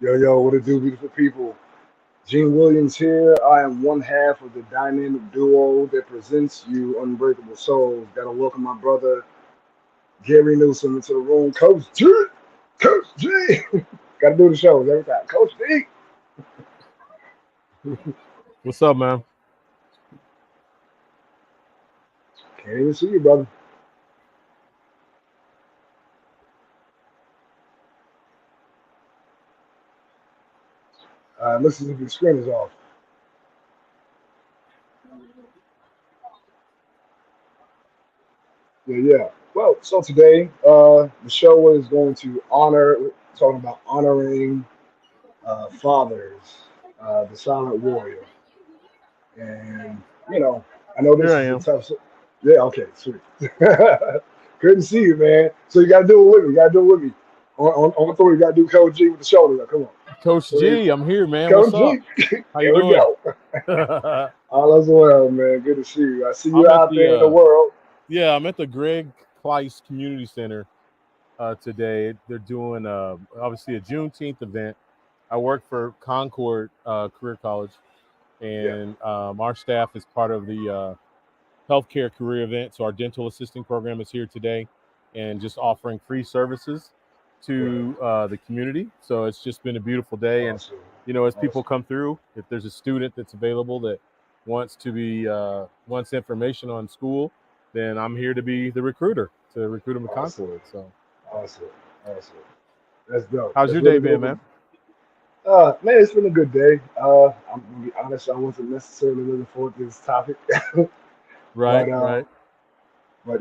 Yo, yo, what it do, beautiful people? Gene Williams here. I am one half of the dynamic duo that presents you Unbreakable Souls. Gotta welcome my brother Gary Newsom into the room. Coach G! Coach G! Gotta do the shows every time. Coach D! What's up, man? Can't even see you, brother. Listen if your screen is off. Yeah, yeah. Well, so today, the show is going to talking about honoring fathers, the silent warrior. And I know Here this I is a am. tough. Yeah, okay, sweet. Couldn't see you, man. So you got to do it with me. You got to do it with me. On three, you got to do Coach G with the shoulder. Now, come on, Coach three. G, I'm here, man. What's Coach up? G. How you There we doing? go. All is well, man. Good to see you. I see you I'm at out the there in the world. I'm at the Greg Kleiss Community Center today. They're doing obviously a Juneteenth event. I work for Concord Career College, Yeah, and our staff is part of the healthcare career event. So our dental assisting program is here today, and just offering free services right. to the community. So it's just been a beautiful day, and Awesome. as people Awesome. come through, if there's a student that's available that wants information on school, then I'm here to be the recruiter to recruit them to Awesome. Concord. So Awesome. Awesome. That's dope. how's That's your day really been, dope. man? Man, it's been a good day. I'm gonna be honest. I wasn't necessarily looking forward to this topic, Right, but right. I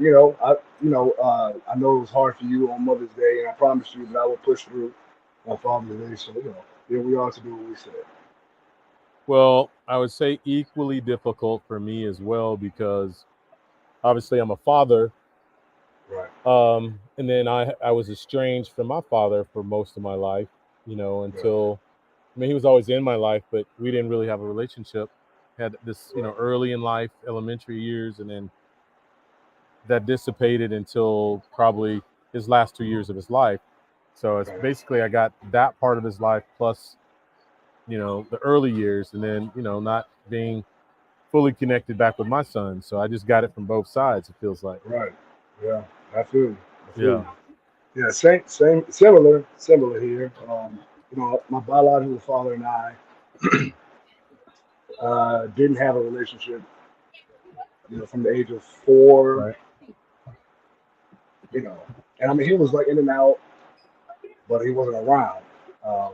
know it was hard for you on Mother's Day, and I promised you that I would push through on Father's Day. So here we are to do what we said. Well, I would say equally difficult for me as well because obviously I'm a father. Right. And then I was estranged from my father for most of my life, Yeah. until he was always in my life, but we didn't really have a relationship. Had this, Right. early in life, elementary years, and then that dissipated until probably his last 2 years of his life. So it's Right. basically I got that part of his life plus, the early years, and then, not being fully connected back with my son. So I just got it from both sides, it feels like. Right. Yeah. I feel you. I feel Yeah. you. Yeah. Same. Similar here. My biological father and I didn't have a relationship. From the age of 4. Right. You know, and I mean he was like in and out, but he wasn't around. Um,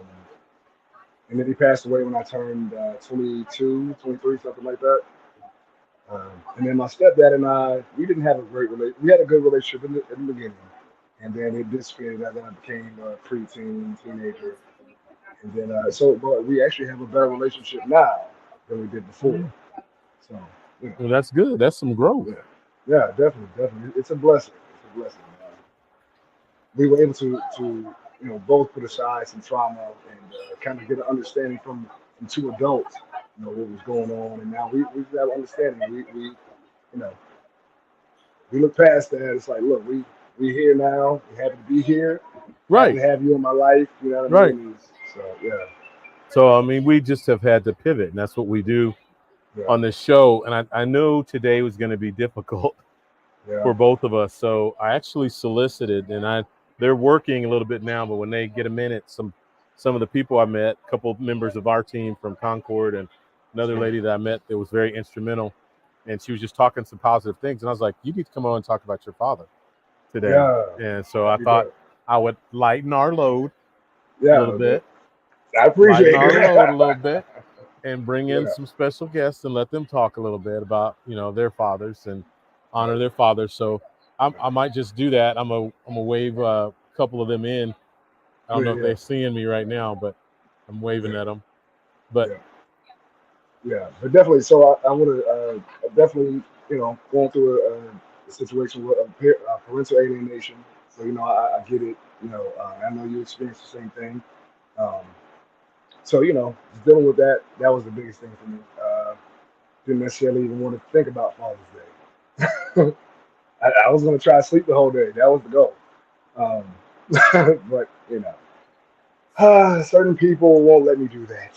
and then he passed away when I turned 22, 23, something like that. And then my stepdad and I, we didn't have a great relationship. We had a good relationship in the beginning, and then it dissipated as I became a preteen, teenager, and then but we actually have a better relationship now than we did before. So you know, Well, that's good. That's some growth. yeah, yeah, definitely, definitely, it's a blessing. It's a blessing. We were able to both put aside some trauma and kind of get an understanding from two adults, what was going on, and now we just have understanding. You know we look past that. It's like, look, we here now. We happy to be here. Happy Right. to have you in my life. You know what I Right. mean? So yeah, So we just have had to pivot, and that's what we do yeah, on this show. And I knew today was going to be difficult yeah, for both of us. So I actually solicited, and they're working a little bit now, but when they get a minute, some of the people I met, a couple of members of our team from Concord, and another sure, lady that I met that was very instrumental, and she was just talking some positive things, and I was like, you need to come on and talk about your father today. yeah. And so I That'd be thought dope. I would lighten our load a Yeah, little bit, I lighten appreciate our it. load a little bit, and bring in Yeah, some special guests and let them talk a little bit about their fathers and honor right, their fathers. So right. I might just do that. I'm a wave a couple of them in. I don't Yeah, know if yeah, they're seeing me right now, but I'm waving yeah, at them. But yeah. Yeah, but definitely. So I would have definitely, going through a situation with parental alienation. So I get it. I know you experienced the same thing. Um, so just dealing with that, that was the biggest thing for me. Didn't necessarily even want to think about Father's Day. I was going to try to sleep the whole day. That was the goal. Um, but Certain people won't let me do that.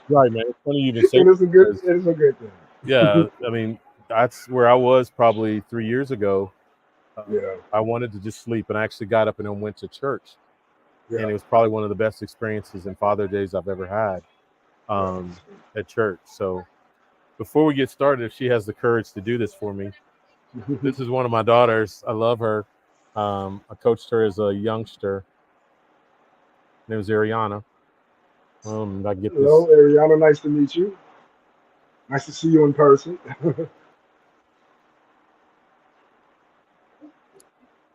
Right, man. It's funny you even say It is a good. because It is a good thing. yeah, I mean that's where I was probably 3 years ago. Yeah. I wanted to just sleep, and I actually got up and then went to church, and Yeah. it was probably one of the best experiences in Father Days I've ever had um, Right. at church. So before we get started, if she has the courage to do this for me, this is one of my daughters. I love her. I coached her as a youngster. Her name was Ariana. I get Hello, this, Ariana. Nice to meet you. Nice to see you in person. and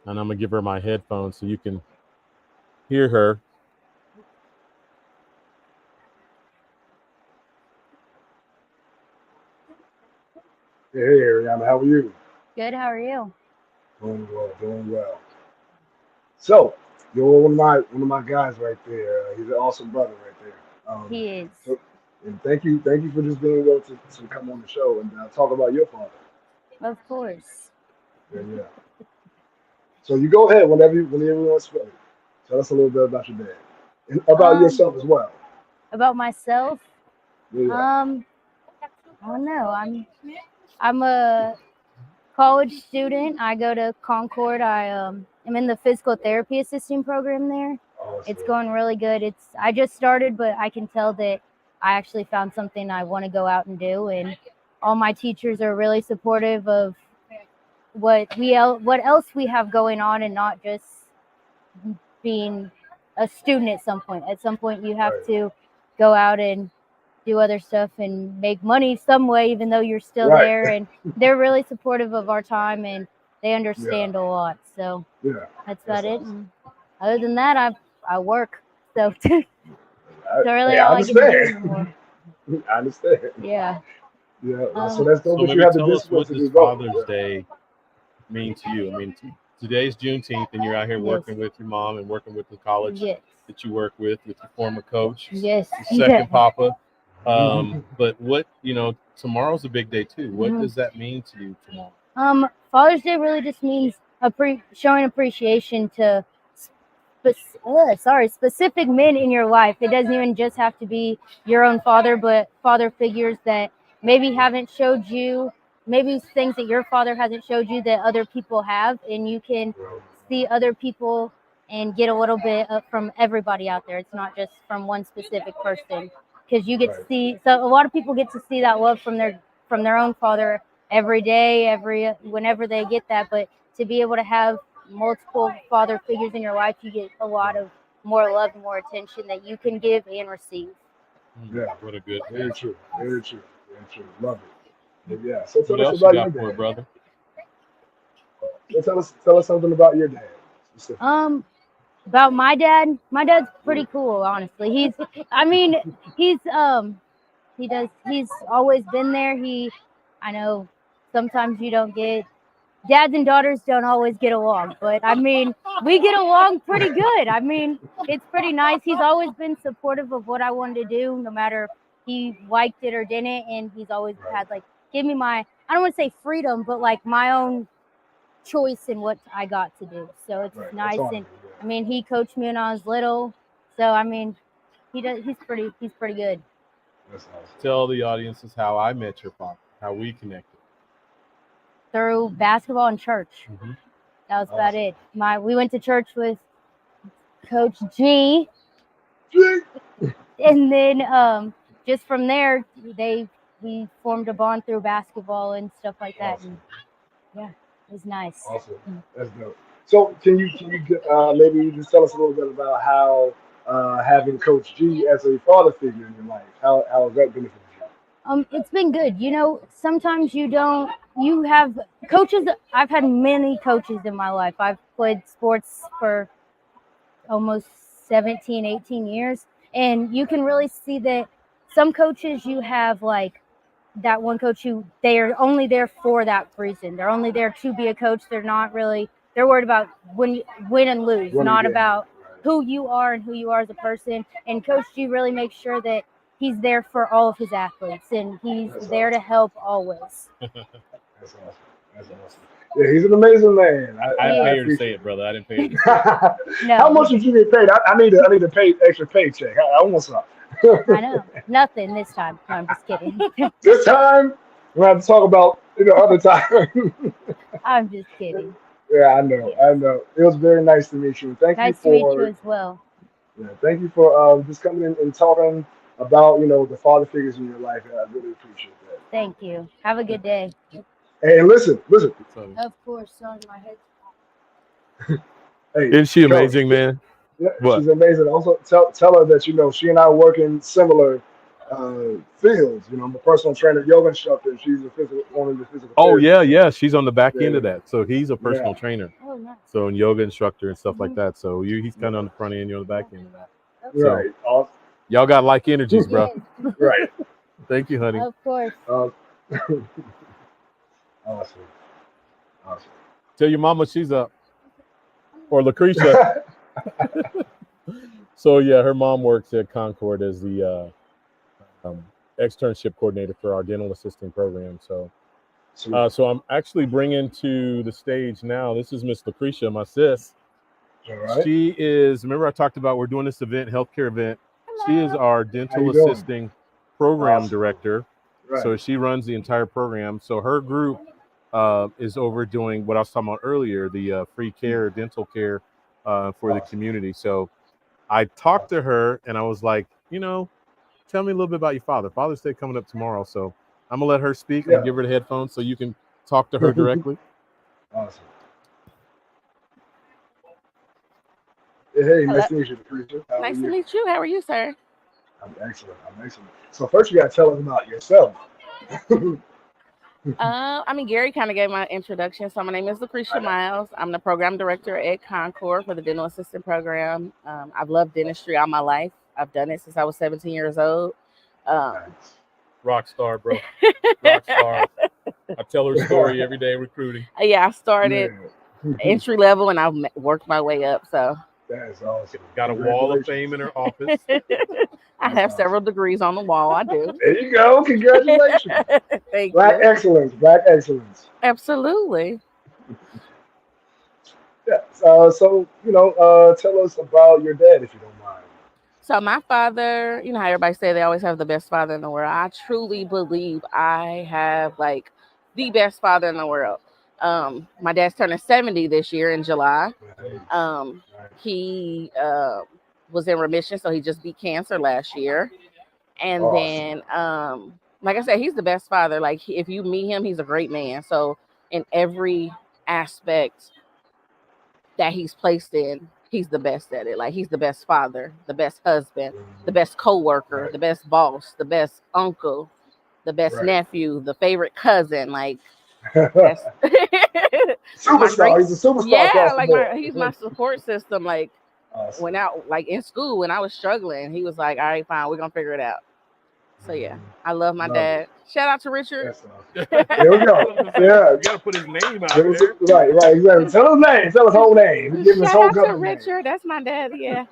I'm gonna give her my headphones so you can hear her. Hey, Ariana. How are you? Good, how are you? Doing well. Doing well. So you're one of my guys right there. He's an awesome brother right there. He is. So, and thank you for just being able to come on the show and talk about your father. Of course. And yeah. So you go ahead whenever you want to speak. Tell us a little bit about your dad and about Um, yourself as well. about myself, Yeah. um, I don't know. I'm a college student. I go to Concord. I'm in the physical therapy assisting program there. It's Awesome. going really good. I just started, but I can tell that I actually found something I want to go out and do, and all my teachers are really supportive of what else we have going on, and not just being a student at some point. At some point, you have Right. to go out and do other stuff and make money some way, even though you're still Right. there. And they're really supportive of our time, and they Yeah. understand a lot. So Yeah. that's That's about it. awesome. And other than that, I work. So that's really Hey, I all I can do understand. anymore. I understand. Yeah. Yeah. So Um, that's dope So that you maybe have the tell us, discipline what to does do both. Father's Yeah. Day mean to you? I mean, today's Juneteenth, and you're out here yes. working with your mom and working with the college Yes. that you work with your former coach, Yes. your second papa. Mhm. But what, tomorrow's a big day too. What Mhm. does that mean to you tomorrow? Father's Day really just means showing appreciation to specific men in your life. It doesn't even just have to be your own father, but father figures that maybe haven't showed you, maybe things that your father hasn't showed you that other people have, and you can Right. see other people and get a little bit from everybody out there. It's not just from one specific person, because you get to Right. see. So a lot of people get to see that love from their own father every day, whenever they get that. But to be able to have multiple father figures in your life, you get a lot of more love and more attention that you can give and receive. Yeah. What a good Very answer. true. Very true. Very true. Love it. But yeah. So What tell us else you about your got for it, dad. brother? So tell us something about your dad specifically. Um, about my dad's pretty cool, honestly. I mean, he's he's always been there. I know sometimes you don't get dads and daughters don't always get along, but I mean, we get along pretty good. I mean, it's pretty nice. He's always been supportive of what I wanted to do, no matter if he liked it or didn't, and he's always Right. had like give me I don't want to say freedom, but like my own choice in what I got to do. So it's Right. That's nice. awesome. And I mean, he coached me when I was little, so I mean, he's pretty good. That's awesome. Tell the audiences how I met your father, how we connected. Through basketball and church. Mm-hmm. That was about Awesome. it. We went to church with Coach G, Gee. and then just from there we formed a bond through basketball and stuff like that. Awesome. And yeah, it was nice. Awesome. That's dope. So maybe you just tell us a little bit about how having Coach G as a father figure in your life, how has that benefited you? It's been good. Sometimes you have coaches. I've had many coaches in my life. I've played sports for almost 17, 18 years, and you can really see that some coaches you have like that one coach who they are only there for that reason. They're only there to be a coach. They're worried about win and lose, Running not game. about who you are and who you are as a person. And Coach G really makes sure that he's there for all of his athletes, and he's That's there to awesome. help always. That's awesome. That's awesome. Yeah, he's an amazing man. I didn't pay her to appreciate say it, brother. I didn't pay her to say it. No. How much did you get paid? I need to pay extra paycheck. I want some. I know. Nothing this time. No, I'm just kidding. This time we're going to talk about other time. I'm just kidding. Yeah, I know. Yes. I know. It was very nice to meet you. Thank you Nice to meet you for as well. thank you for just coming in and talking about the father figures in your life. I really appreciate that. Thank you. Have a good day. And listen. So, Of course. Sorry, my head. Hey, isn't she Coach, amazing, man? yeah, What? she's amazing. Also, tell her that she and I work in similar fields. I'm a personal trainer, yoga instructor. She's one of the physical. Oh therapists. yeah. She's on the back end of Yeah. that. So he's a personal Yeah. trainer. Oh, nice. So and yoga instructor and stuff like Mhm. that. So he's kind of on the front end, you're on the back end of that. Right. Awesome. Y'all got like energies, bro. Yes, Right. Thank you, honey. of course. Awesome. Awesome. Tell your mama she's up. Or Lucretia. So yeah, her mom works at Concord as the externship coordinator for our dental assisting program. So so I'm actually bringing to the stage now. This is Miss Lucretia, my sis. All right. She is. Remember, I talked about we're doing this event, healthcare event. She is our How dental you doing? assisting program Awesome. director. Right. So she runs the entire program. So her group is over doing what I was talking about earlier, the free care, dental care for the community. So I talked to her and I was like, tell me a little bit about your father. Father's Day coming up tomorrow. So I'm going to let her speak. I'm going to give her the headphones so you can talk to her directly. Awesome. Hey, Hello. nice to meet you, Lucretia. How are Nice to you? meet you. How are you, sir? I'm excellent. So first, you got to tell us about yourself. Gary kind of gave my introduction. So my name is Lucretia Miles. I'm the program director at Concord for the dental assistant program. I've loved dentistry all my life. I've done it since I was 17 years old. Nice. Rock star, bro. Rock star. I tell her story every day recruiting. Yeah, I started Yeah. entry level and I've worked my way up. So That's awesome. Got a wall of fame in her office. I have several degrees on the wall. I do. There you go. Congratulations. Thank Black you. excellence. Black excellence. Absolutely. Yeah. So tell us about your dad, if you don't mind. So my father, you know how everybody say they always have the best father in the world. I truly believe I have like the best father in the world. My dad's turning 70 this year in July. Nice. He was in remission, so he just beat cancer last year. And Awesome. then, like I said, he's the best father. Like if you meet him, he's a great man. So in every aspect that he's placed in, he's the best at it. Like he's the best father, the best husband, the best co-worker, Right. the best boss, the best uncle, the best Right. nephew, the favorite cousin. Like that's Superstar. He's a superstar. yeah, across the like board. he's my support system. Like Awesome. when out like in school when I was struggling, he was like, "All right, fine, we're gonna figure it out." So yeah, I love my Love dad. Shout out to Richard. That's awesome. There we go. Yeah. You got to put his name out Give us- there. Right, exactly. Tell his name. Tell his whole name. Give him his Shout whole out to government name. Richard. That's my dad. Yeah.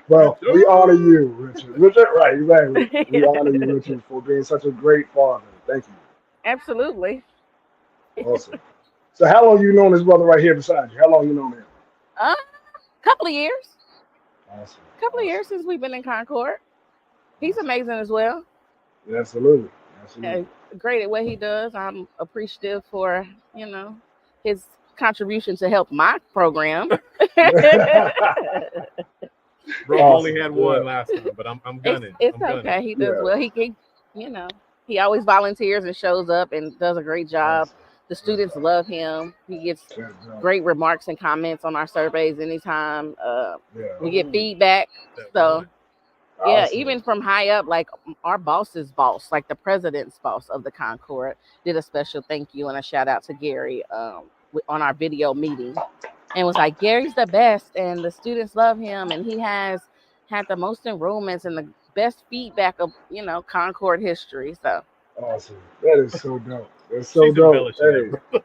Well, we honor you, Richard. Richard, right, exactly. We honor you, Richard, for being such a great father. Thank you. Absolutely. Awesome. So how long you known this brother right here beside you? How long you known him? Couple of years. Awesome. Couple of years since we've been in Concord. He's amazing as well. Yeah, absolutely. Absolutely. Great at what he does. I'm appreciative for, his contribution to help my program. Bro Awesome. only had one last time, but I'm gunning. It's I'm gunning. okay. He does Yeah. well. He always volunteers and shows up and does a great job. The students love him. He gets great remarks and comments on our surveys anytime. We get feedback. So yeah, Awesome. even from high up, like our boss's boss, like the president's boss of the Concord, did a special thank you and a shout out to Gary on our video meeting, and was like, Gary's the best, and the students love him, and he has had the most enrollments and the best feedback of Concord history. So Awesome. That is so dope. That's so She's dope. embellishing Hey. it, bro.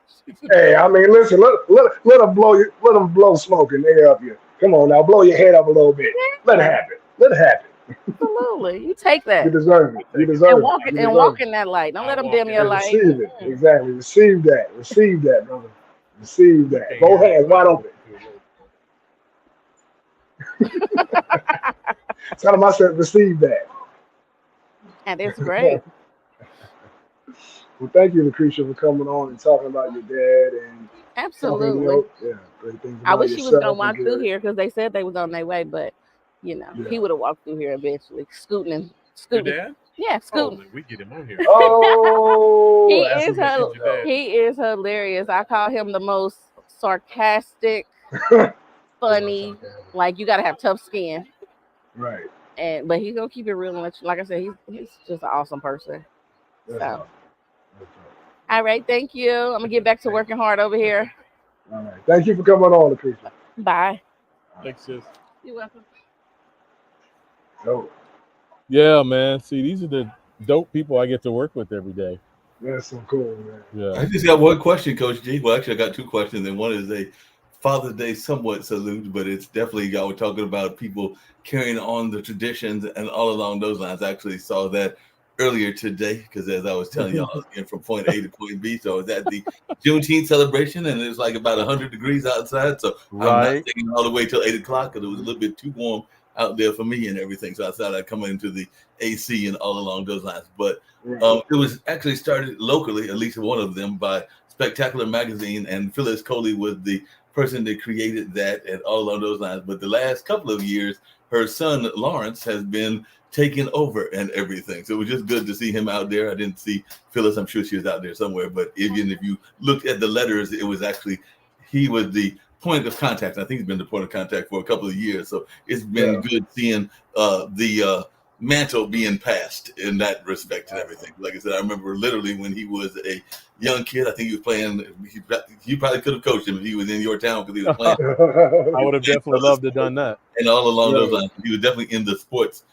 Hey, I mean, listen, let them blow smoke and air up you. Come on now, blow your head up a little bit. Let it happen. Let it happen. Absolutely. You take that. You deserve it. You And deserve walk it. it You and deserve walk it. in that light. Don't I let them walk dim in your that light. Receive it. Exactly. Receive that. Receive that, brother. Receive that. Can't Both hear hands me. wide open. Tell him I said receive that. And it's great. Well, thank you, Lucretia, for coming on and talking about your dad and talking, Absolutely. great things I about wish he was gonna yourself and walk through Gary. here because they said they was on their way, but Yeah. he would have walked through here eventually, scooting. Your dad? Yeah, Oh, scooting. man, we get him on here. Oh, He that's is a good Your dad. he is hilarious. I call him the most sarcastic, funny. Like you gotta have tough skin, Right. but he's gonna keep it real. And like I said, he's just an awesome person. That's So, awesome. That's awesome. all right, thank you. I'm gonna get back to working hard over here. All right. Thank you for coming on, Lucretia. Bye. Thanks, sis. You're welcome. Oh, Yeah, man. See, these are the dope people I get to work with every day. that's so cool, man. Yeah. I just got one question, Coach G. Well, actually, I got two questions, and one is a Father's Day somewhat salute, but it's definitely y'all were talking about people carrying on the traditions and all along those lines. I actually saw that earlier today because, as I was telling y'all, I was getting from point A to point B. So I was at the Juneteenth celebration, and it was like about 100 degrees outside. So I'm not Right. staying all the way till 8 o'clock because it was a little bit too warm out there for me and everything. So I thought I'd come into the AC and all along those lines. But Right. it was actually started locally, at least one of them, by Spectacular Magazine, and Phyllis Coley was the person that created that and all along those lines. But the last couple of years, her son Lawrence has been taking over and everything. So it was just good to see him out there. I didn't see Phyllis. I'm sure she was out there somewhere. But even if you looked at the letters, it was actually, he was the point of contact. I think he's been the point of contact for a couple of years. So it's been good seeing the mantle being passed in that respect and everything. Like I said, I remember literally when he was a young kid, I think he was playing, you probably could have coached him if he was in your town because he was playing. I would have definitely loved to have done that. And all along those Right. lines, he was definitely in the sports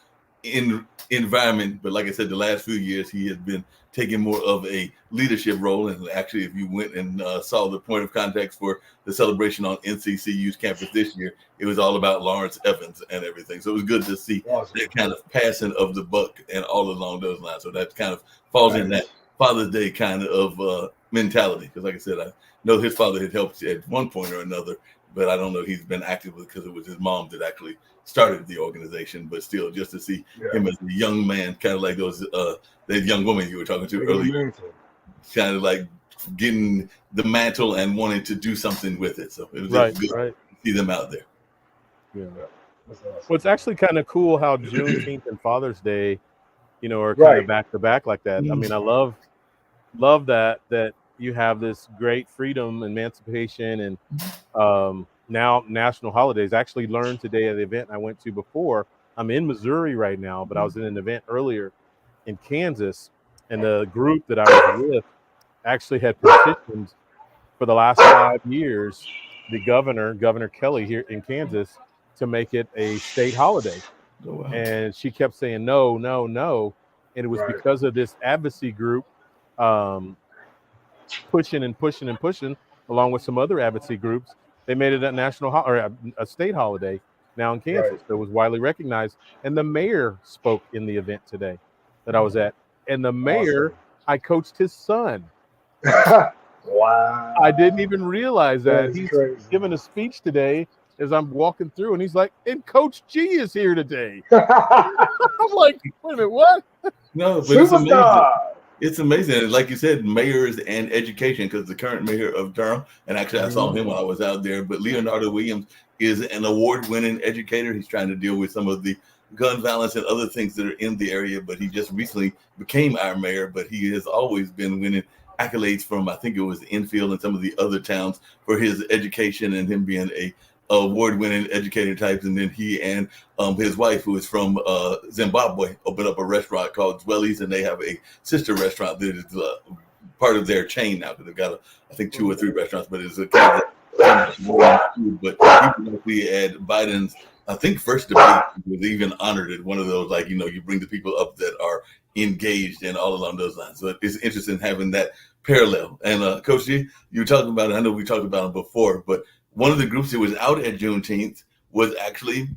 environment. But like I said, the last few years, he has been taking more of a leadership role. And actually, if you went and saw the point of contact for the celebration on NCCU's campus this year, it was all about Lawrence Evans and everything. So it was good to see Awesome. that kind of passing of the buck and all along those lines. So that kind of falls in that Father's Day kind of mentality. Because like I said, I know his father had helped at one point or another, but I don't know he's been active because it was his mom that actually started the organization. But still, just to see him as a young man, kind of like those that young woman you were talking to earlier, kind of like getting the mantle and wanting to do something with it. So it was just good to see them out there. Yeah. Well, it's actually kind of cool how Juneteenth and Father's Day, are kind Right. of back to back like that. I mean, I love that you have this great freedom, emancipation, and now national holidays. I actually learned today at the event I went to before. I'm in Missouri right now, but I was in an event earlier in Kansas, and the group that I was with actually had petitioned for the last 5 years the Governor Kelly here in Kansas to make it a state holiday. Oh, wow. And she kept saying no, no, no. And it was because of this advocacy group pushing and pushing and pushing, along with some other advocacy groups. They made it a national or a state holiday now in Kansas that was widely recognized. And the mayor spoke in the event today that I was at. And the mayor, I coached his son. Wow. I didn't even realize that. That's He's crazy. giving a speech today as I'm walking through, and he's like, and Coach G is here today. I'm I'm like, wait a minute, what? No, but it's amazing. Superstar. It's amazing. Like you said, mayors and education, because the current mayor of Durham, and actually I saw him when I was out there, but Leonardo Williams is an award-winning educator. He's trying to deal with some of the gun violence and other things that are in the area, but he just recently became our mayor, but he has always been winning accolades from, I think it was Enfield and some of the other towns for his education and him being a award-winning educator types. And then he and his wife, who is from Zimbabwe, opened up a restaurant called Dwellies, and they have a sister restaurant that is part of their chain now, because they've got I think 2 or 3 restaurants, but it's a kind of food. But we at Biden's, I think, first debate, was even honored at one of those, like, you bring the people up that are engaged and all along those lines. So it's interesting having that parallel. And Coach G, you were talking about it. I know we talked about it before, but one of the groups that was out at Juneteenth was actually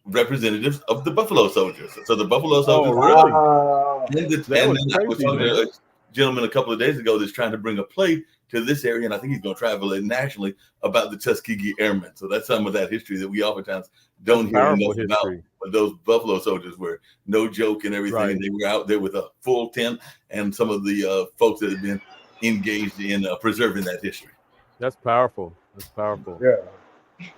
representatives of the Buffalo Soldiers. So the Buffalo Soldiers. Really? And That then was I was crazy, talking to man. a gentleman a couple of days ago that's trying to bring a play to this area, and I think he's going to travel it nationally about the Tuskegee Airmen. So that's some of that history that we oftentimes don't hear Powerful enough about. history. But those Buffalo Soldiers were no joke and everything. Right. And they were out there with a full tent and some of the folks that have been engaged in preserving that history. That's powerful. That's powerful. Yeah.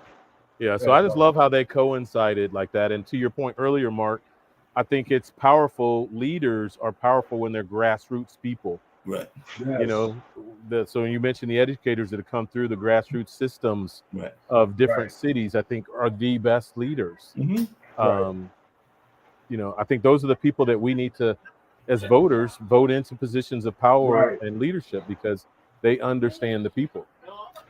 Yeah. So I just love how they coincided like that. And to your point earlier, Mark, I think it's powerful. Leaders are powerful when they're grassroots people. Right. Yes. You know, so you mentioned the educators that have come through the grassroots systems Right. of different cities, I think are the best leaders. Mm-hmm. You know, I think those are the people that we need to, as voters, vote into positions of power and leadership because they understand the people.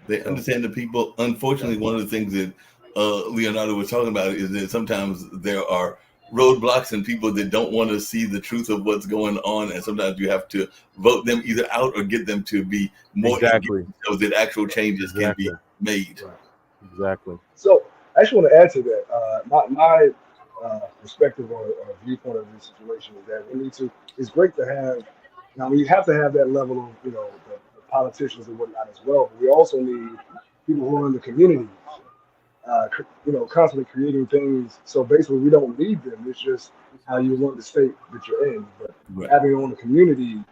They understand the people. Unfortunately, one of the things that Leonardo was talking about is that sometimes there are roadblocks and people that don't want to see the truth of what's going on, and sometimes you have to vote them either out or get them to be more engaged so that actual changes can be made. Exactly. So I actually want to add to that. My perspective or viewpoint of this situation is that we need to. It's great to have. Now we have to have that level of the politicians and whatnot as well. But we also need people who are in the community. Constantly creating things. So basically, we don't need them. It's just how you want the state that you're in. But having it on the community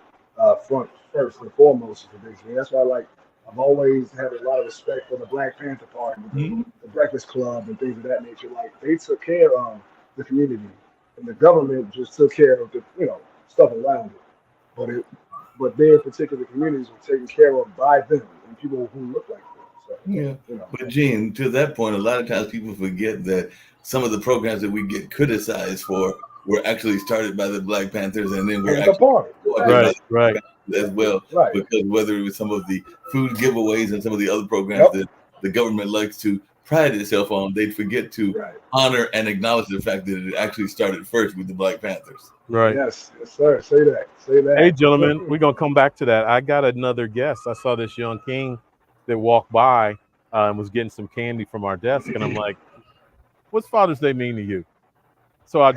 front first and foremost is the big thing. That's why I've always had a lot of respect for the Black Panther Party, the Breakfast Club, and things of that nature. Like they took care of the community, and the government just took care of the stuff around it. But their particular communities were taken care of by them and people who look like them. So, But Gene, to that point, a lot of times people forget that some of the programs that we get criticized for were actually started by the Black Panthers, and then we're actually right as well. Because whether it was some of the food giveaways and some of the other programs that the government likes to pride itself on, they'd forget to honor and acknowledge the fact that it actually started first with the Black Panthers. Right. Yes, sir. Say that. Hey, gentlemen, we're gonna come back to that. I got another guest. I saw this young king that walked by and was getting some candy from our desk, and I'm like, "What's Father's Day mean to you?" So I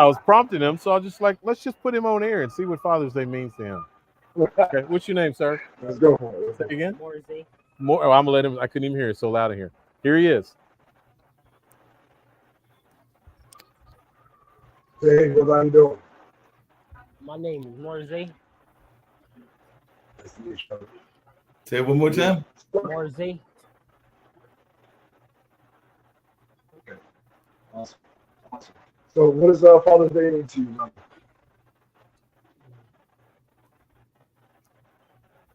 was prompting him. So I just let's just put him on air and see what Father's Day means to him. Okay, what's your name, sir? Let's go for it. Say again. More. Oh, I'm gonna let him. I couldn't even hear it. It's so loud in here. Here he is. Hey, what are you doing? My name is Morze. Say it one more time. Morze. Okay. Awesome. So, what does Father's Day mean to you, man?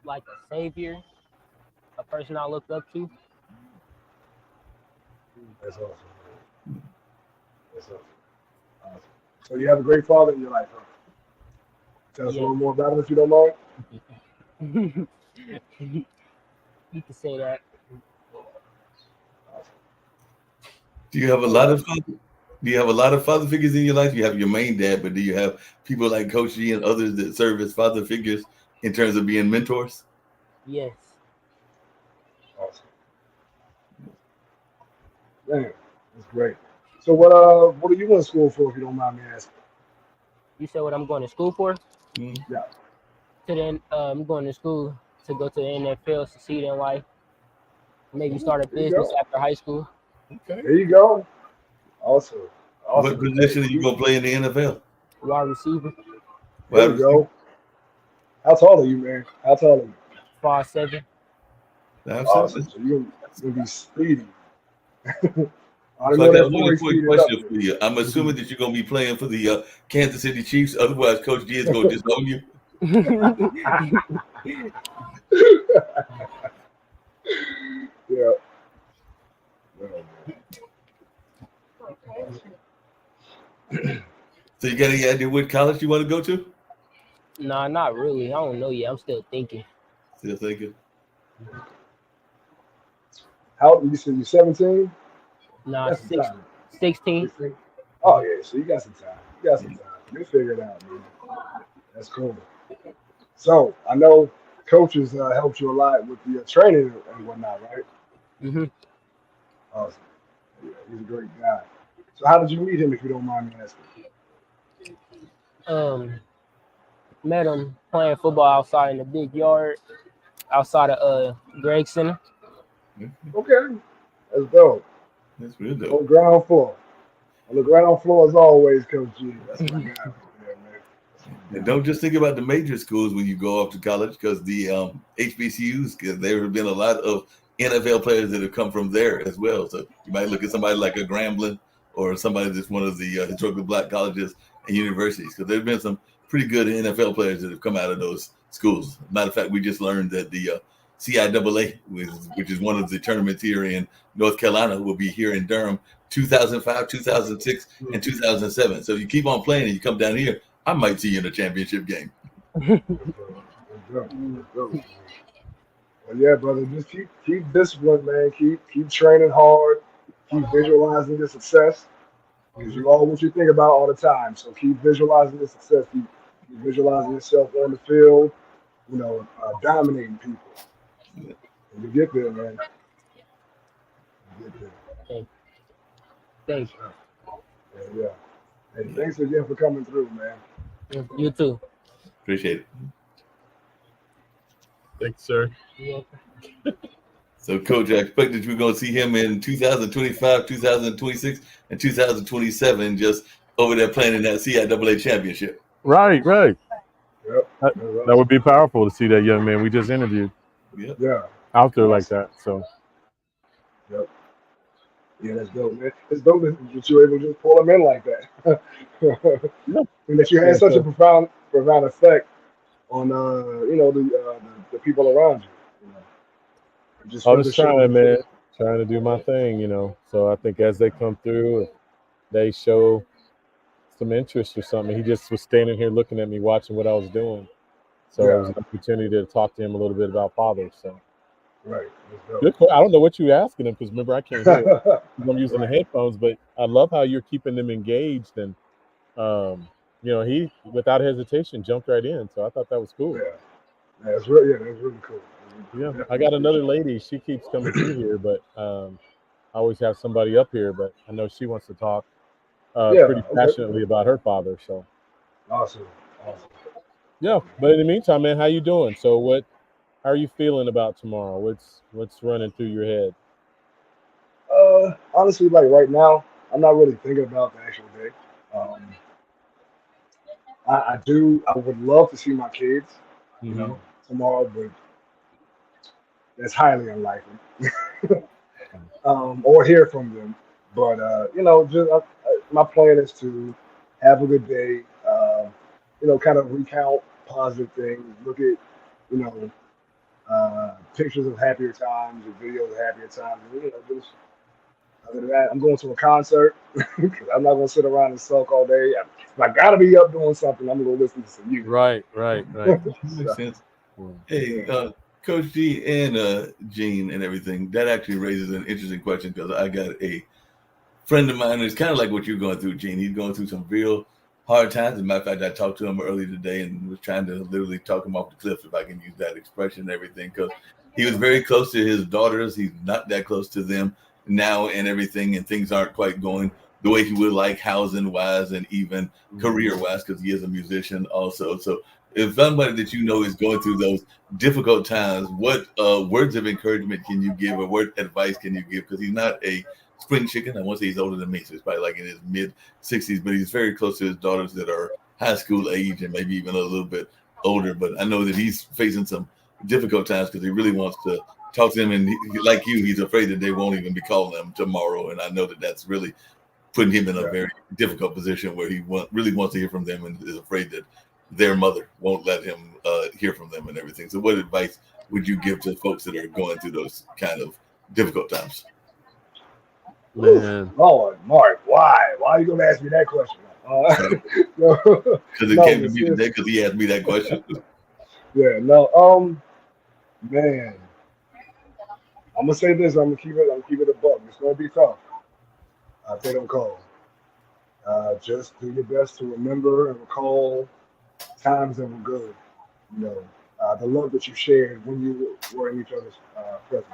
Like a savior, a person I looked up to. That's awesome. That's awesome. So, you have a great father in your life, huh? Tell us a little more about him if you don't mind. You can say that. Do you have a lot of father figures in your life? You have your main dad, but do you have people like Coach G and others that serve as father figures in terms of being mentors? Yes. Awesome. Man, that's great. So what are you in school for, if you don't mind me asking? You said what I'm going to school for? Yeah. I'm going to school to go to the NFL, succeed in life, maybe start a business after high school. Okay. There you go. Awesome. What position are you going to play in the NFL? Wide receiver. There you go. How tall are you, man? How tall are you? 5'7". Awesome. So you're going to be speedy. I got one quick question for you. I'm assuming that you're going to be playing for the Kansas City Chiefs. Otherwise, Coach G is going to disown you. Yeah. So you got any idea what college you want to go to? Nah, not really. I don't know yet. I'm still thinking. Still thinking. How old you said you're 17? Nah, 16. Oh yeah, so you got some time. You'll figure it out, man. That's cool. So I know coaches helped you a lot with the training and whatnot, right? Mm-hmm. Awesome. Yeah, he's a great guy. So how did you meet him, if you don't mind me asking? Met him playing football outside in the big yard outside of Greg Center. Okay, that's dope. That's real dope. On the ground floor. On the ground floor as always, Coach G. That's my guy right there, man. And don't just think about the major schools when you go off to college, because the HBCUs, because there have been a lot of NFL players that have come from there as well. So you might look at somebody like a Grambling or somebody that's one of the historically black colleges and universities, because there's been some pretty good NFL players that have come out of those schools. Matter of fact, we just learned that the CIAA, which is one of the tournaments here in North Carolina, will be here in Durham 2005, 2006, and 2007. So if you keep on playing and you come down here, I might see you in a championship game. That's dope. Well, yeah, brother, just keep disciplined, man. Keep training hard. Keep visualizing your success, because you are what you think about all the time. So keep visualizing your success. Keep visualizing yourself on the field. Dominating people. And you get there, man. You get there. Thanks. Yeah. Hey, thanks again for coming through, man. You too. Appreciate it. Thanks, sir. So, Coach, I expect that we're going to see him in 2025, 2026, and 2027, just over there playing in that CIAA championship. Right. Yep. That would be powerful to see that young man we just interviewed Yeah. out there like that. So, Yep. Yeah, that's dope, man. It's dope that you're able to just pull them in like that. And that you had such a profound effect on the people around you. Just I was trying, man, trying to do my thing, So I think as they come through, they show some interest or something. He just was standing here looking at me, watching what I was doing. So it was an opportunity to talk to him a little bit about fathers. So. Right. Good. I don't know what you're asking him, because remember, I can't hear it. I'm using the headphones, but I love how you're keeping them engaged, and he without hesitation jumped right in. So I thought that was cool. Yeah, that's really cool. Yeah, I got another lady. She keeps coming through here, but I always have somebody up here. But I know she wants to talk pretty passionately about her father. So awesome. Yeah, but in the meantime, man, how you doing? So how are you feeling about tomorrow? What's running through your head? Honestly, like right now, I'm not really thinking about the actual day. I would love to see my kids, tomorrow, but that's highly unlikely. Or hear from them. But my plan is to have a good day. Kind of recount positive things. Look at pictures of happier times or videos of happier times. And, just other than that, I'm going to a concert because I'm not going to sit around and sulk all day. If I got to be up doing something, I'm going to listen to some music. Right. Makes sense. Hey, Coach G and Gene and everything, that actually raises an interesting question, because I got a friend of mine who's kind of like what you're going through, Gene. He's going through some real hard times. As a matter of fact, I talked to him earlier today and was trying to literally talk him off the cliff, if I can use that expression and everything, because he was very close to his daughters. He's not that close to them now and everything, and things aren't quite going the way he would like, housing wise and even career wise, because he is a musician also. So if somebody that is going through those difficult times, what words of encouragement can you give, or what advice can you give? Because he's not a spring chicken. I won't say he's older than me, so he's probably like in his mid-60s, but he's very close to his daughters that are high school age and maybe even a little bit older. But I know that he's facing some difficult times, because he really wants to talk to them, and like you, he's afraid that they won't even be calling him tomorrow. And I know that that's really putting him in a very difficult position, where he really wants to hear from them and is afraid that their mother won't let him hear from them and everything. So what advice would you give to folks that are going through those kind of difficult times? Man. Lord, Mark, why are you going to ask me that question? Because it came to me today, because he asked me that question. Man, I'm gonna say this. I'm gonna keep it a buck. It's gonna be tough. They don't call. Just do your best to remember and recall times that were good. The love that you shared when you were in each other's presence.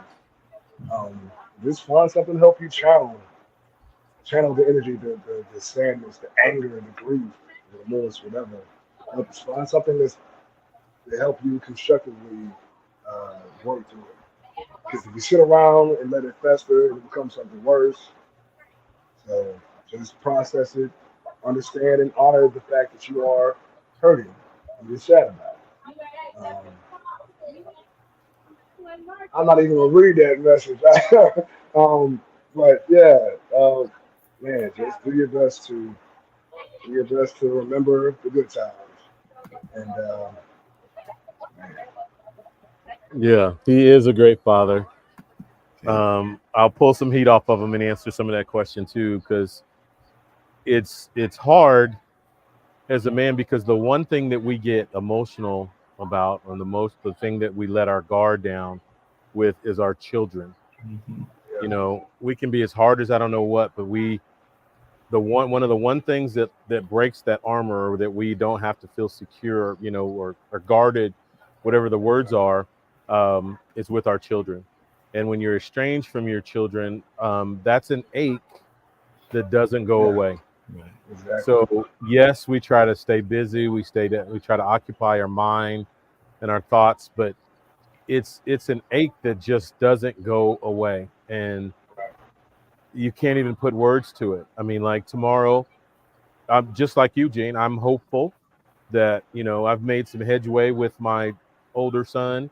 Just find something to help you channel channel the energy, the sadness, the anger, the grief, the remorse, whatever. Find something to help you constructively work through it. Because if you sit around and let it fester, it becomes something worse. So just process it, understand and honor the fact that you are hurting and you're sad about it. I'm not even gonna read that message. But yeah, man, just do your best to remember the good times. And man, Yeah, he is a great father. I'll pull some heat off of him and answer some of that question too, because it's hard as a man, because the one thing that we get emotional about, or the thing that we let our guard down with, is our children. Mm-hmm. You know, we can be as hard as I don't know what, but one of the one things that breaks that armor, or that we don't have to feel secure, you know, or guarded, whatever the words are, is with our children. And when you're estranged from your children, that's an ache that doesn't go away. Right. exactly. So yes, we try to stay busy. We try to occupy our mind and our thoughts, but it's an ache that just doesn't go away, and you can't even put words to it. I mean, like tomorrow, I'm just like you, Gene. I'm hopeful that, you know, I've made some headway with my older son,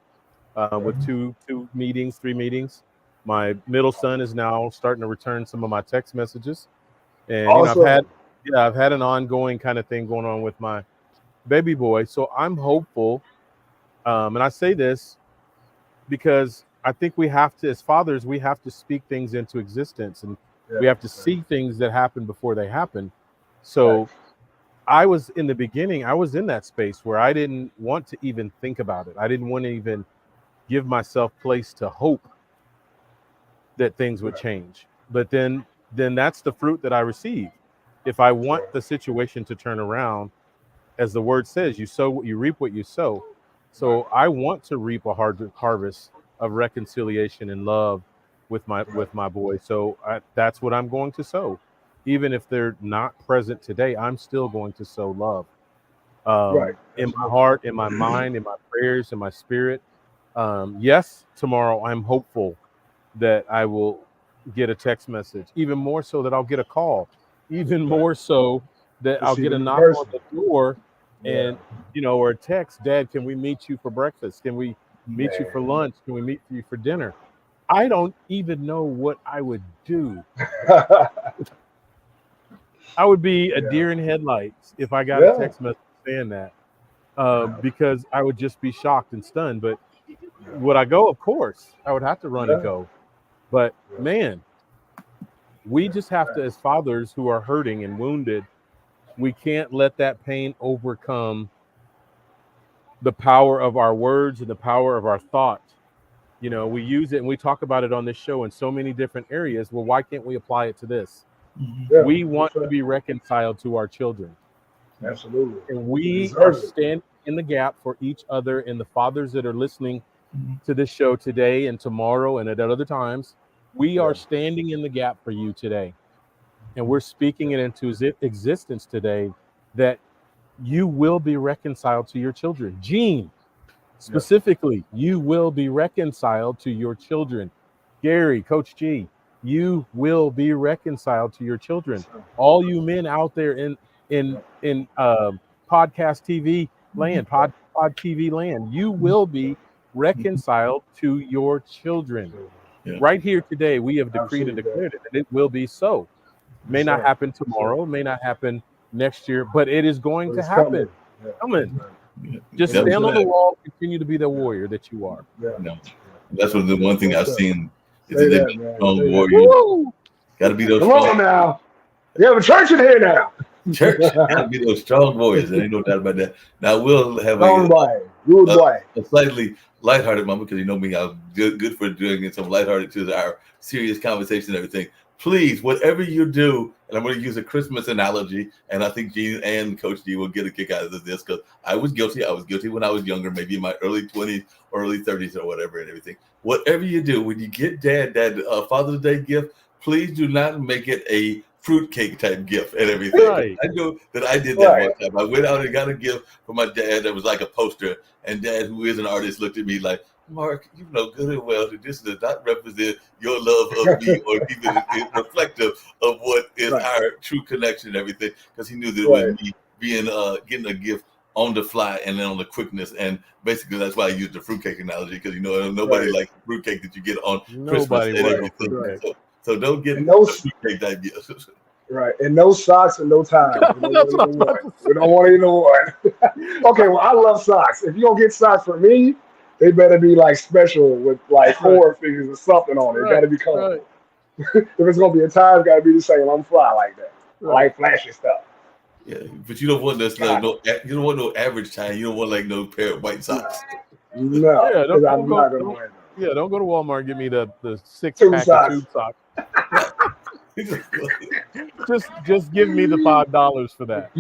with two meetings, 3 meetings. My middle son is now starting to return some of my text messages, and you know, Awesome. I've had an ongoing kind of thing going on with my baby boy. So I'm hopeful, and I say this because I think we have to, as fathers, we have to speak things into existence, and we have to see things that happen before they happen. So I was in the beginning, I was in that space where I didn't want to even think about it. I didn't want to even give myself place to hope that things would change. But then that's the fruit that I receive. If I want the situation to turn around, as the word says, you sow what you reap, what you sow. So I want to reap a harvest of reconciliation and love with my boy. So that's what I'm going to sow. Even if they're not present today, I'm still going to sow love, in my heart, in my mind, in my prayers, in my spirit. Yes, tomorrow I'm hopeful that I will get a text message, even more so that I'll get a call, even more so that I'll get a knock on the door, and you know, or a text, Dad, can we meet you for breakfast? Can we meet you for lunch? Can we meet you for dinner? I don't even know what I would do. I would be a deer in headlights if I got a text message saying that, because I would just be shocked and stunned. But would I go? Of course, I would have to run and go. But man, we just have to, as fathers who are hurting and wounded, we can't let that pain overcome the power of our words and the power of our thought. You know, we use it and we talk about it on this show in so many different areas. Well, why can't we apply it to this? We want to be reconciled to our children. Absolutely. And we are standing in the gap for each other, and the fathers that are listening to this show today and tomorrow and at other times, we are standing in the gap for you today. And we're speaking it into existence today, that you will be reconciled to your children. Gene, specifically, you will be reconciled to your children. Gary, Coach G, you will be reconciled to your children. All you men out there in podcast TV land, pod TV land, you will be reconciled to your children. Right here today, we have decreed and declared it, and it will be so. May not happen tomorrow, may not happen next year, but it is going to happen. Coming. Just stand on the wall, continue to be the warrior that you are. No. That's what the one thing I've seen is that they be strong warriors. Got to be those strong. Now. You have a church in here now. Church got to be those strong warriors. There ain't no doubt about that. Now we'll have a slightly lighthearted moment, because you know me, I'm good for doing some lighthearted to our serious conversation and everything. Please, whatever you do, and I'm going to use a Christmas analogy, and I think Gene and Coach G will get a kick out of this, because I was guilty. I was guilty when I was younger, maybe in my early 20s or early 30s or whatever and everything. Whatever you do, when you get Dad that Father's Day gift, please do not make it a fruitcake type gift and everything. Right. I know that I did that one time. I went out and got a gift for my dad that was like a poster, and Dad, who is an artist, looked at me like, Mark, you know good and well that this does not represent your love of me or even is reflective of what is our true connection and everything, because he knew that it was me being getting a gift on the fly and then on the quickness, and basically that's why I used the fruitcake analogy, because nobody likes the fruitcake that you get on Christmas and everything. So don't get fruitcake type gifts. Right, and no socks and no ties. We don't want either one. Okay, well, I love socks. If you don't get socks for me, they better be like special with like horror figures or something on it. It got to be colorful. If it's gonna be a tie, it's got to be the same. I'm fly like that. I like flashy stuff. Yeah, but you don't want you don't want no average tie. You don't want like no pair of white socks. No, because I'm not gonna wear them. Yeah, don't go to Walmart and give me the 6 pack of tube socks. just give me the $5 for that.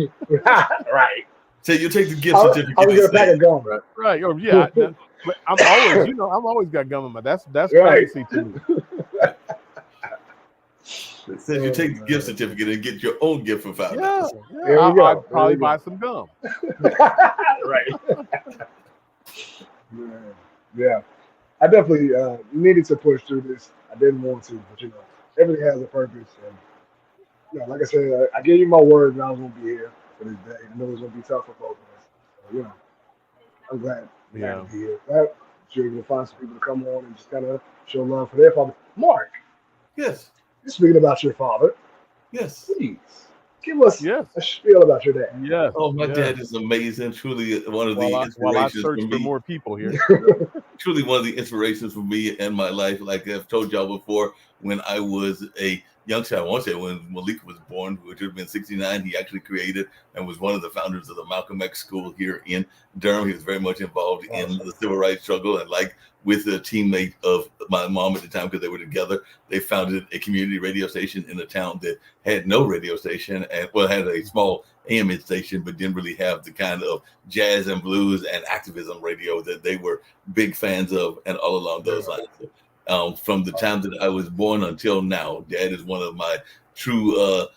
Right. So you take the gift certificate. I'll get a pack of gum. Right. Oh yeah. But I'm always, I've always got gum in my. That's privacy to me. It says you take the gift certificate and get your own gift for $5. Yeah. I'd probably buy some gum. Right. Yeah. I definitely needed to push through this. I didn't want to, but everything has a purpose. And like I said, I gave you my word that I was gonna be here for this day. I know it was gonna be tough for both of us. So, I'm glad to be here. I'm sure you're gonna find some people to come on and just kind of show love for their father. Mark. Yes. You're speaking about your father. Yes. Please give us a spiel about your dad. Yes. Oh, my dad is amazing. Truly one of the inspirations while I search for more people here. Truly one of the inspirations for me and my life. Like I've told y'all before, when I was a youngster, I won't say when Malik was born, which would have been 1969, he actually created and was one of the founders of the Malcolm X School here in Durham. He was very much involved in the civil rights struggle, and like with a teammate of my mom at the time, because they were together, they founded a community radio station in a town that had no radio station and had a small AM station, but didn't really have the kind of jazz and blues and activism radio that they were big fans of, and all along those lines. From the time that I was born until now, Dad is one of my true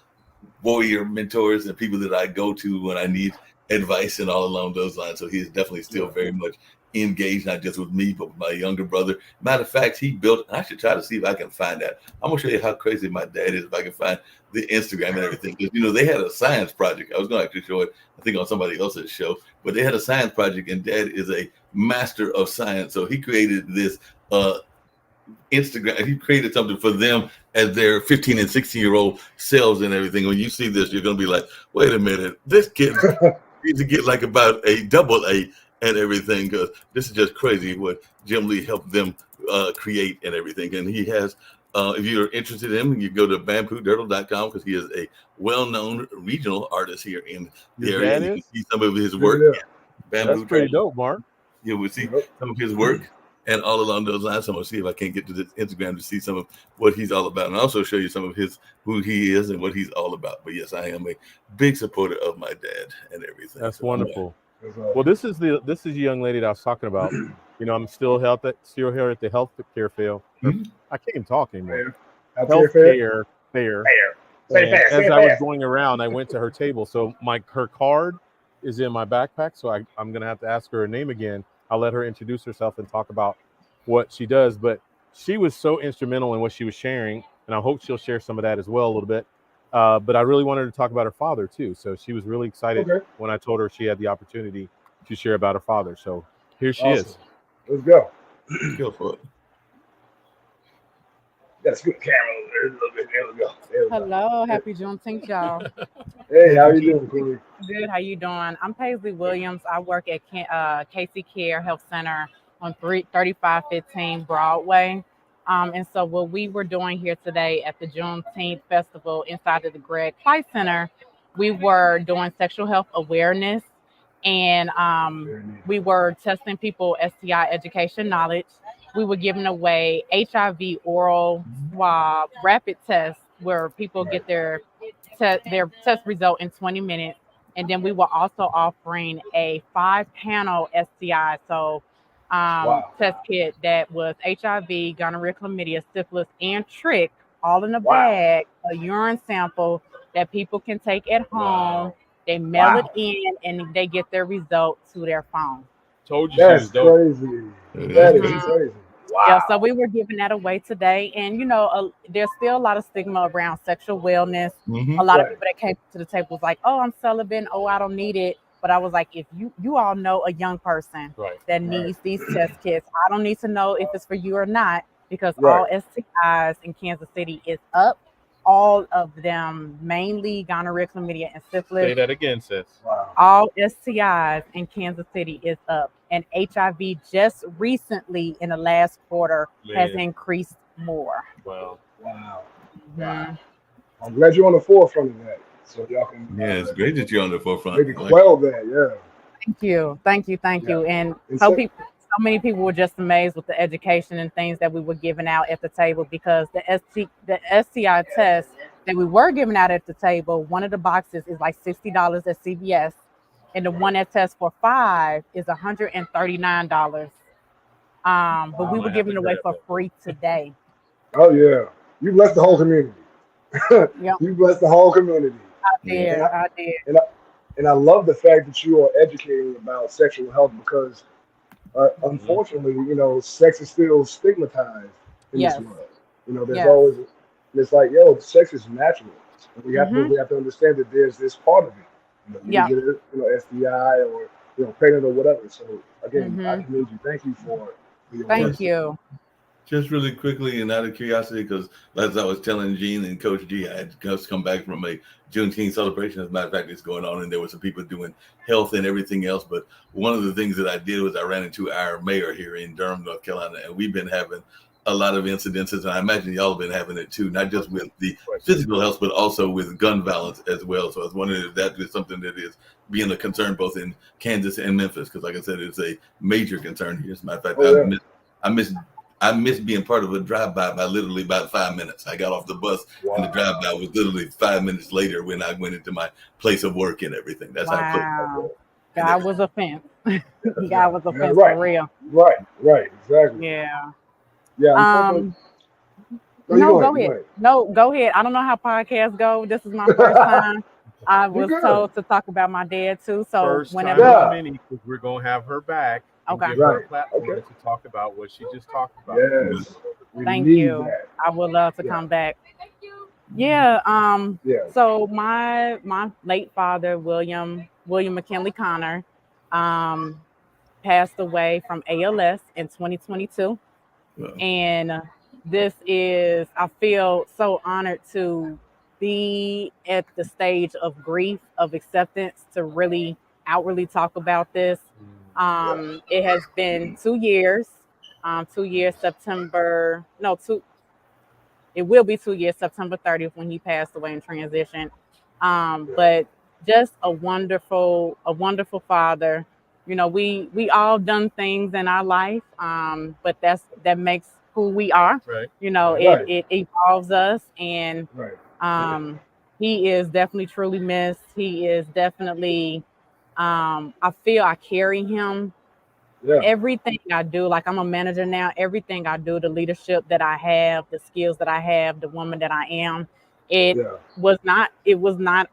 warrior mentors and people that I go to when I need advice and all along those lines. So he is definitely still very much engaged, not just with me, but with my younger brother. Matter of fact, he built, I should try to see if I can find that. I'm gonna show you how crazy my dad is if I can find the Instagram and everything. Because they had a science project. I was gonna actually show it, I think, on somebody else's show, but they had a science project, and Dad is a master of science. So he created this Instagram. He created something for them as their 15 and 16-year-old selves and everything. When you see this, you're gonna be like, wait a minute, this kid needs to get like about a double A and everything, because this is just crazy what Jim Lee helped them create and everything. And he has, if you're interested in him, you go to bamboodirtle.com, because he is a well-known regional artist here in the area. You can see some of his work. That's pretty dope, Mark. You will see some of his work and all along those lines. I'm going to see if I can get to this Instagram to see some of what he's all about, and also show you some of who he is and what he's all about. But yes, I am a big supporter of my dad and everything. That's wonderful. Well, this is the young lady that I was talking about. I'm still here at the health care fair. I can't even talk anymore. Health care fair. As I was going around, I went to her table. So her card is in my backpack. So I'm gonna have to ask her name again. I'll let her introduce herself and talk about what she does. But she was so instrumental in what she was sharing, and I hope she'll share some of that as well a little bit. But I really wanted to talk about her father too. So she was really excited when I told her she had the opportunity to share about her father. So here she is. Let's go. Go for it. That's good camera over there. There we go. Hello, happy Juneteenth, y'all. Hey, how you doing, Corey? Good, how you doing? I'm Paisley Williams. I work at Casey Care Health Center on 3515 Broadway. And so what we were doing here today at the Juneteenth Festival inside of the Greg Price Center, we were doing sexual health awareness, and we were testing people STI education knowledge. We were giving away HIV oral swab rapid tests where people get their test result in 20 minutes. And then we were also offering a 5-panel STI test kit that was HIV, gonorrhea, chlamydia, syphilis, and trick, all in a Wow. bag, a urine sample that people can take at home. Wow. They mail Wow. it in and they get their result to their phone. Told you she That's was dope. crazy. That That is is Mhm. crazy. Yeah, Wow. so we were giving that away today, and there's still a lot of stigma around sexual wellness. Mhm. A lot of Right. people that came to the table was like, "Oh, I'm celibate. Oh, I don't need it." But I was like, if you all know a young person Right. that Right. needs these test kits, I don't need to know if it's for you or not because Right. all STIs in Kansas City is up. All of them, mainly gonorrhea, chlamydia, and Say syphilis. that again, sis. Wow. All STIs in Kansas City is up, and HIV just recently in the last quarter has Man. increased more. Wow. Wow. Mhm. Wow. I'm glad you're on the forefront of that, so y'all can Yeah, it's great that you're on the forefront. maybe Like, quell that. Yeah. Thank you, thank you, thank you. Yeah. And And so so, many people were just amazed with the education and things that we were giving out at the table because the STI test that we were giving out at the table, one of the boxes is like $60 at CVS, and the one that tests for 5 is $139. But we I were have giving to it away grab for that. free today. oh yeah, you blessed the whole community. Yep, You blessed the whole community. I yeah. did, I did. And I, and I love the fact that you are educating about sexual health because Mhm. unfortunately, sex is still stigmatized in this Yes, world. There's yes. always, and it's like, yo, sex is natural. And Mm-hmm. we have to understand that there's this part of it. You Yeah. can get it, STI or pregnant or whatever. So again, I Mm-hmm. commend you. Thank you for the Thank awareness. you. Just really quickly and out of curiosity, because as I was telling Gene and Coach G, I had just come back from a Juneteenth celebration. As a matter of fact, it's going on, and there were some people doing health and everything else. But one of the things that I did was I ran into our mayor here in Durham, North Carolina, and we've been having a lot of incidences, and I imagine y'all have been having it too, not just with the physical health, but also with gun violence as well. So I was wondering if that is something that is being a concern both in Kansas and Memphis, because like I said, it's a major concern here. As a matter of fact, Oh yeah. I missed being part of a drive-by by literally about 5 minutes. I got off the bus and the Wow. drive-by was literally 5 minutes later when I went into my place of work and everything. That's how close I Wow. was. And God was a fence. Yeah. God was a Yeah. fence Right. for real. Right. Exactly. Yeah. Yeah. Unfortunately. No, you No, go go ahead. ahead. No, go ahead. I don't know how podcasts go. This is my first time. I You was good. told to talk about my dad too. So First time whenever, of Yeah. many, because we're gonna have her back and okay. give her a Right. platform Okay. to talk about what she just talked about. Yes. We Thank need you. that. I would love to Yeah. come back. Yeah. Yeah. So my late father, William McKinley Connor, um, passed away from ALS in 2022. Well, And I feel so honored to be at the stage of grief, of acceptance, to really outwardly talk about this. It has been 2 years. 2 years, September, no, it will be 2 years, September 30th, when he passed away and transitioned. But just a wonderful father. We all done things in our life, but that makes who we are. Right. It Right. it evolves us, and Right. he is definitely truly missed. He is definitely. I feel I carry him Yeah. everything I do. Like, I'm a manager now. Everything I do, the leadership that I have, the skills that I have, the woman that I am, it Yeah. was not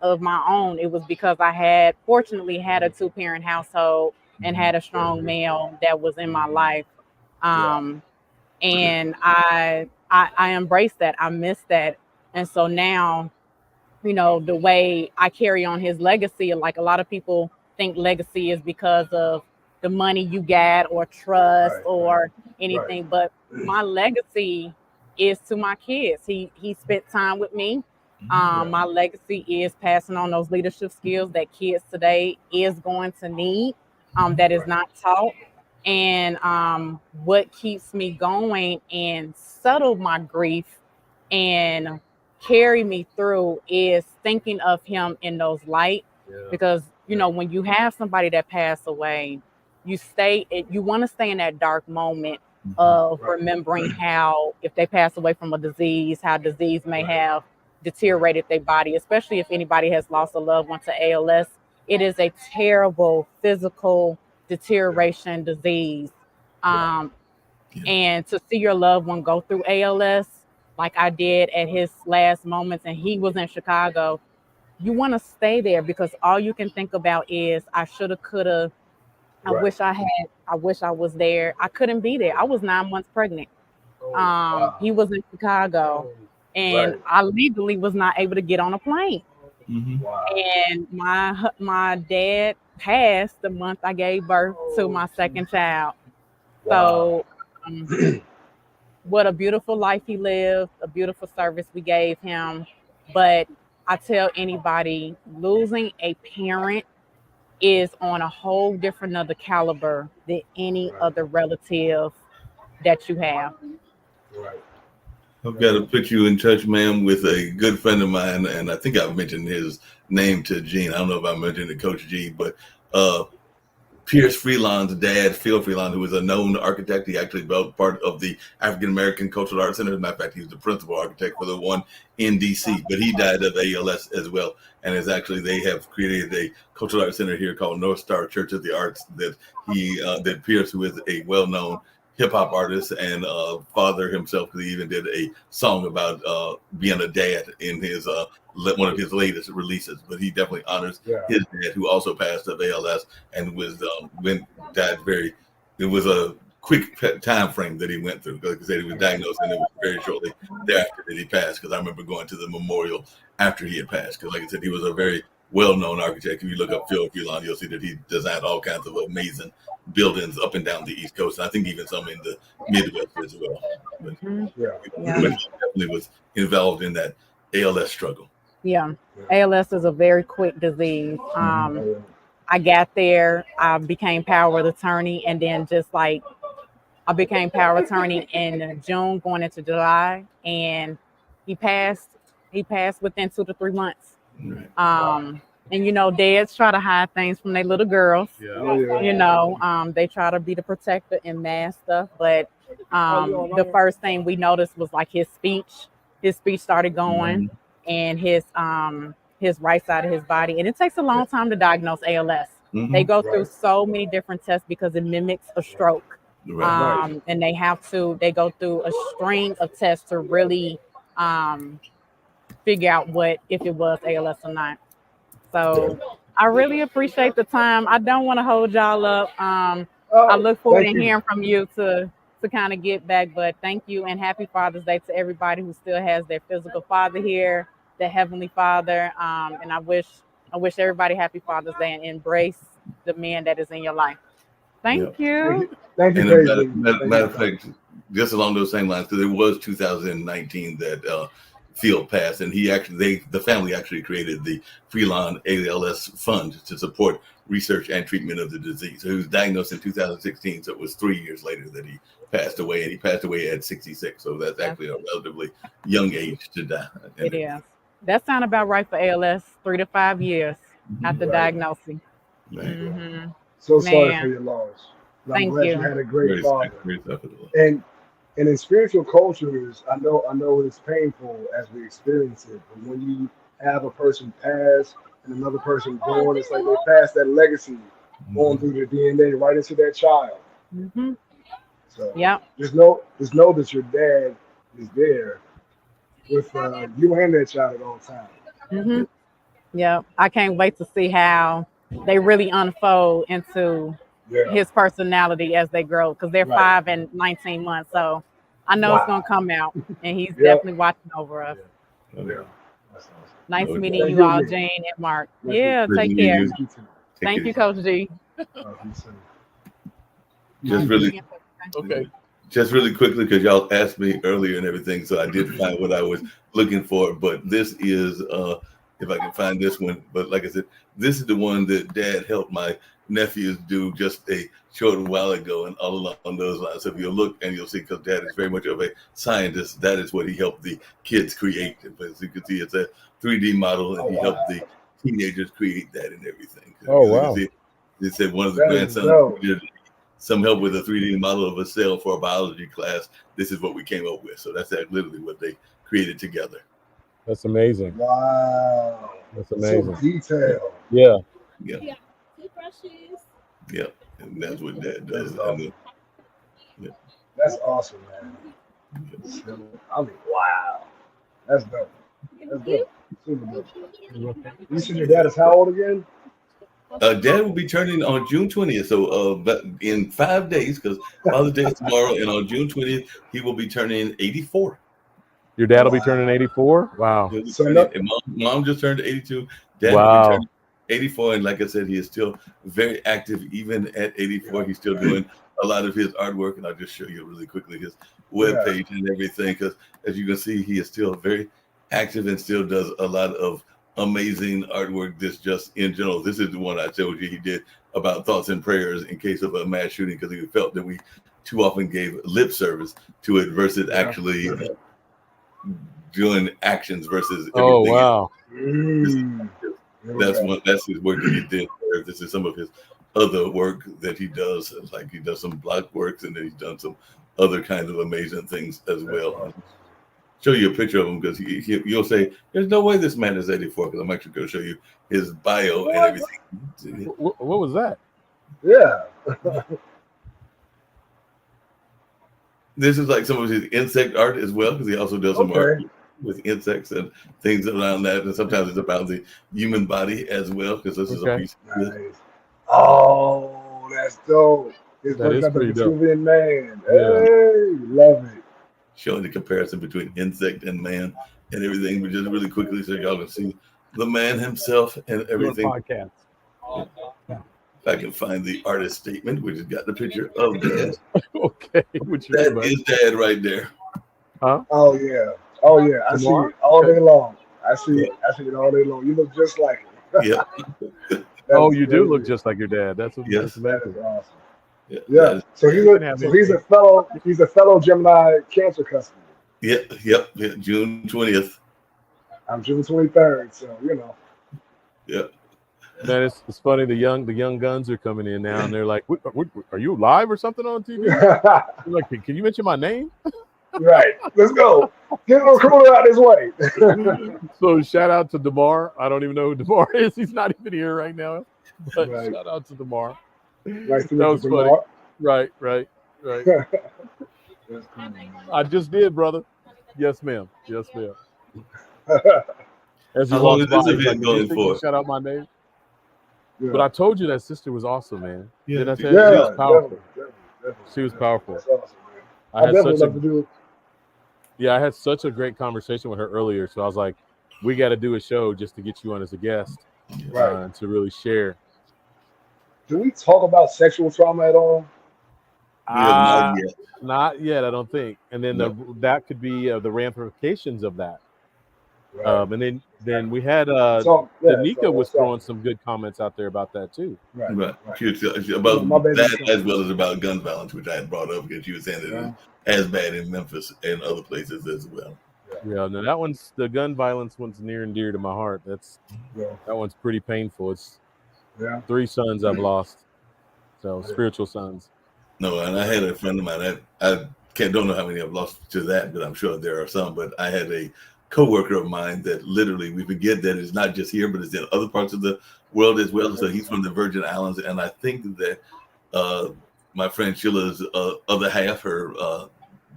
of my own. It was because I fortunately had a 2-parent household and had a strong male that was in my life. Yeah. And I embrace that. I miss that. And so now, the way I carry on his legacy, like, a lot of people think legacy is because of the money you got or trust Right. or Right. anything, but my legacy is to my kids. He spent time with me. My legacy is passing on those leadership skills that kids today is going to need, that is Right. not taught. And what keeps me going and settle my grief and carry me through is thinking of him in those light. Yeah. Because when you have somebody that passed away, you want to stay in that dark moment of Right. remembering how, if they pass away from a disease, how disease may have deteriorated their body, especially if anybody has lost a loved one to ALS. It is a terrible physical deterioration disease. Yeah. And to see your loved one go through ALS, like I did at his last moments, and he was in Chicago, you want to stay there because all you can think about is I shoulda, coulda. I Right. wish I had. I wish I was there. I couldn't be there. I was 9 months pregnant. Wow. He was in Chicago, and Right. I legally was not able to get on a plane. Mhm. Wow. And my dad passed the month I gave birth to my second child. Wow. So, what a beautiful life he lived, a beautiful service we gave him. But I tell anybody, losing a parent is on a whole different other caliber than any Right. other relative that you have. Right. I've got to put you in touch, ma'am, with a good friend of mine, and I think I've mentioned his name to Gene. I don't know if I mentioned it, Coach Gene, but Pierce Freeland's dad, Phil Freeland, who was a known architect. He actually built part of the African American Cultural Arts Center. As a matter of fact, he was the principal architect for the one in DC, but he died of ALS as well. And it's actually, they have created a cultural arts center here called North Star Church of the Arts that Pierce, who is a well-known hip hop artist and father himself, because he even did a song about being a dad in his one of his latest releases. But he definitely honors his dad, who also passed of ALS and was died very. It was a quick time frame that he went through. Like I said, he was diagnosed, and it was very shortly thereafter that he passed. Because I remember going to the memorial after he had passed. Because, like I said, he was a very well-known architect. If you look up Phil Freeland, you'll see that he designed all kinds of amazing buildings up and down the East Coast, and I think even some in the Midwest as well. But he definitely was involved in that ALS struggle. Yeah, ALS is a very quick disease. I got there, I became power of attorney, and then just like I became power of attorney in June going into July, and he passed. He passed within 2 to 3 months. Right. And dads try to hide things from their little girls. Yeah. They try to be the protector and mask stuff. But the first thing we noticed was like his speech. His speech started going, and his right side of his body. And it takes a long time to diagnose ALS. They go through so many different tests because it mimics a stroke. Right. And they go through a string of tests to really figure out if it was ALS or not. So I really appreciate the time. I don't want to hold y'all up. I look forward to hearing from you to kind of get back. But thank you, and happy Father's Day to everybody who still has their physical father here, the Heavenly Father. And I wish everybody happy Father's Day and embrace the man that is in your life. Thank you. Thank you, Paisley. Matter of fact, just along those same lines, because it was 2019 that Phil passed, and the family actually created the Freeland ALS Fund to support research and treatment of the disease. So he was diagnosed in 2016, so it was 3 years later that he passed away, and he passed away at 66. So that's actually a relatively young age to die. It is. That sounds about right for ALS, 3 to 5 years after diagnosing. So sorry for your loss. I'm glad you had a great father. And in spiritual cultures, I know it's painful as we experience it, but when you have a person pass and another person born, it's like they pass that legacy on through their DNA right into that child. So just know that your dad is there with you and that child at all times. Yeah, I can't wait to see how they really unfold into his personality as they grow, because they're 5 and 19 months. So I know it's gonna come out, and he's definitely watching over us. Nice meeting you all, Jane and Mark. Take care. Thank you, Coach G. Just really quickly, because y'all asked me earlier and everything, so I did find what I was looking for. But this is, if I can find this one, but like I said, this is the one that Dad helped my nephews do just a short while ago, and all along those lines. So if you look and you'll see, because Dad is very much of a scientist, that is what he helped the kids create. But as you can see, it's a 3D model, and he helped the teenagers create that and everything. Oh, wow. They said one of the grandsons needed some help with a 3D model of a cell for a biology class. This is what we came up with. So that's literally what they created together. That's amazing. Wow. That's amazing. So detailed. Yeah. Yeah. And that's what Dad does. That's awesome, man. I mean, wow, that's dope. That's dope. Super dope. You said your dad is how old again? Dad will be turning on June 20th. So but in 5 days, because Father's Day is tomorrow, and on June 20th, he will be turning 84. Your dad will be turning 84? Wow. He'll be So turning, no, and mom just turned 82. Dad will be Wow. turning 84. And like I said, he is still very active. Even at 84, he's still doing a lot of his artwork. And I'll just show you really quickly his webpage and everything. Because as you can see, he is still very active and still does a lot of amazing artwork. This just in general. This is the one I told you he did about thoughts and prayers in case of a mass shooting, because he felt that we too often gave lip service to it versus actually doing actions versus everything. Oh, wow. That's his work that he did. This is some of his other work that he does. Like he does some block works, and then he's done some other kinds of amazing things as well. Show you a picture of him, because you'll say, "There's no way this man is 84." Because I'm actually going to show you his bio and everything. What was that? Yeah. This is like some of his insect art as well, because he also does some art with insects and things around that. And sometimes it's about the human body as well, because this is a piece of nice. Oh, that's dope. It's that is pretty dope. Man. Hey, love it. Showing the comparison between insect and man and everything, but just really quickly so y'all can see the man himself and everything. Podcast. If I can find the artist statement, which has got the picture of Dad. Okay. That is Dad right there. Huh? Oh yeah. I see it all day long. I see it all day long. You look just like him. Yeah. Oh, you do look just like your dad. That's amazing. That is awesome. Yeah. So he's a fellow Gemini Cancer customer. Yep. June 20th. I'm June 23rd, so you know. Yep. Man, it's funny. The young guns are coming in now, and they're like, "Are you live or something on TV?" I'm like, "Can you mention my name?" Right. Let's go. Get a recruiter out this way. So shout out to DeMar. I don't even know who DeMar is. He's not even here right now. But shout out to DeMar. Nice to That was funny. DeMar. Right. I just did, brother. Yes, ma'am. As How long is this event going for? Shout out my name. Yeah. But I told you that sister was awesome, man. Yeah. Did I tell you? She was powerful. Definitely. She was powerful. That's awesome, man. I definitely love to do. Yeah, I had such a great conversation with her earlier. So I was like, we got to do a show just to get you on as a guest, to really share. Do we talk about sexual trauma at all? Not yet, I don't think. And then that could be the ramifications of that. Right. And then we had Danica was throwing some good comments out there about that too. Right. She was about that as well as about gun violence, which I had brought up, because she was saying that it's as bad in Memphis and other places as well. Yeah, no, that one's the gun violence one's near and dear to my heart. That one's pretty painful. It's 3 sons I've lost, so spiritual sons. No, and I had a friend of mine. I don't know how many I've lost to that, but I'm sure there are some. But I had a co-worker of mine that literally, we forget that it's not just here, but it's in other parts of the world as well. So he's from the Virgin Islands, and I think that my friend Sheila's other half, her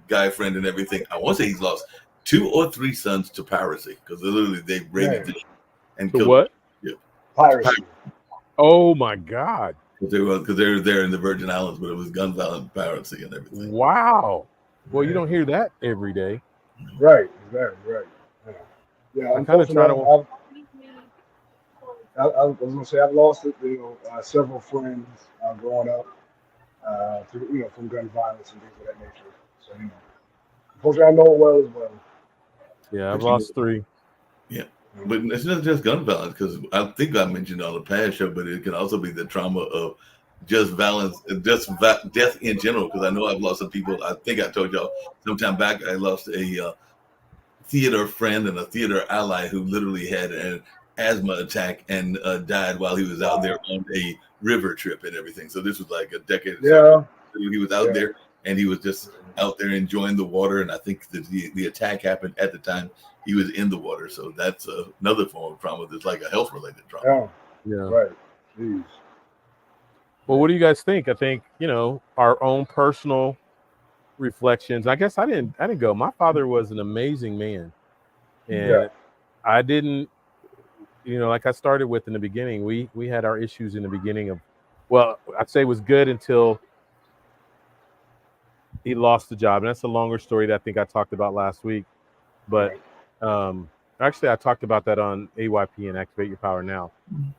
guy friend and everything, I want to say he's lost 2 or 3 sons to piracy, because literally they raped them and killed what? Them. Yeah. Piracy. Oh my God. Because they were there in the Virgin Islands, but it was gun violence, piracy, and everything. Wow. Well, you don't hear that every day. Right. Exactly. Right. Yeah. I'm kind of trying to. I was gonna say I've lost several friends growing up, from gun violence and things of that nature. So unfortunately, I know it well as well. Yeah, I've lost 3. Yeah. But it's not just gun violence, because I think I mentioned on the past show, but it can also be the trauma of just violence, just death in general. Because I know I've lost some people. I think I told y'all sometime back I lost a theater friend and a theater ally who literally had an asthma attack and died while he was out there on a river trip and everything. So this was like a decade. Yeah. He was out there, and he was just out there enjoying the water. And I think that the attack happened at the time he was in the water. So that's another form of trauma that's like a health-related trauma. Yeah. Right. Jeez. Well, what do you guys think? I think, our own personal reflections. I guess I didn't go. My father was an amazing man, and Yeah. I didn't. Like I started with in the beginning, we had our issues in the beginning of, well, I'd say it was good until he lost the job, and that's a longer story that I think I talked about last week. But actually, I talked about that on AYP and Activate Your Power Now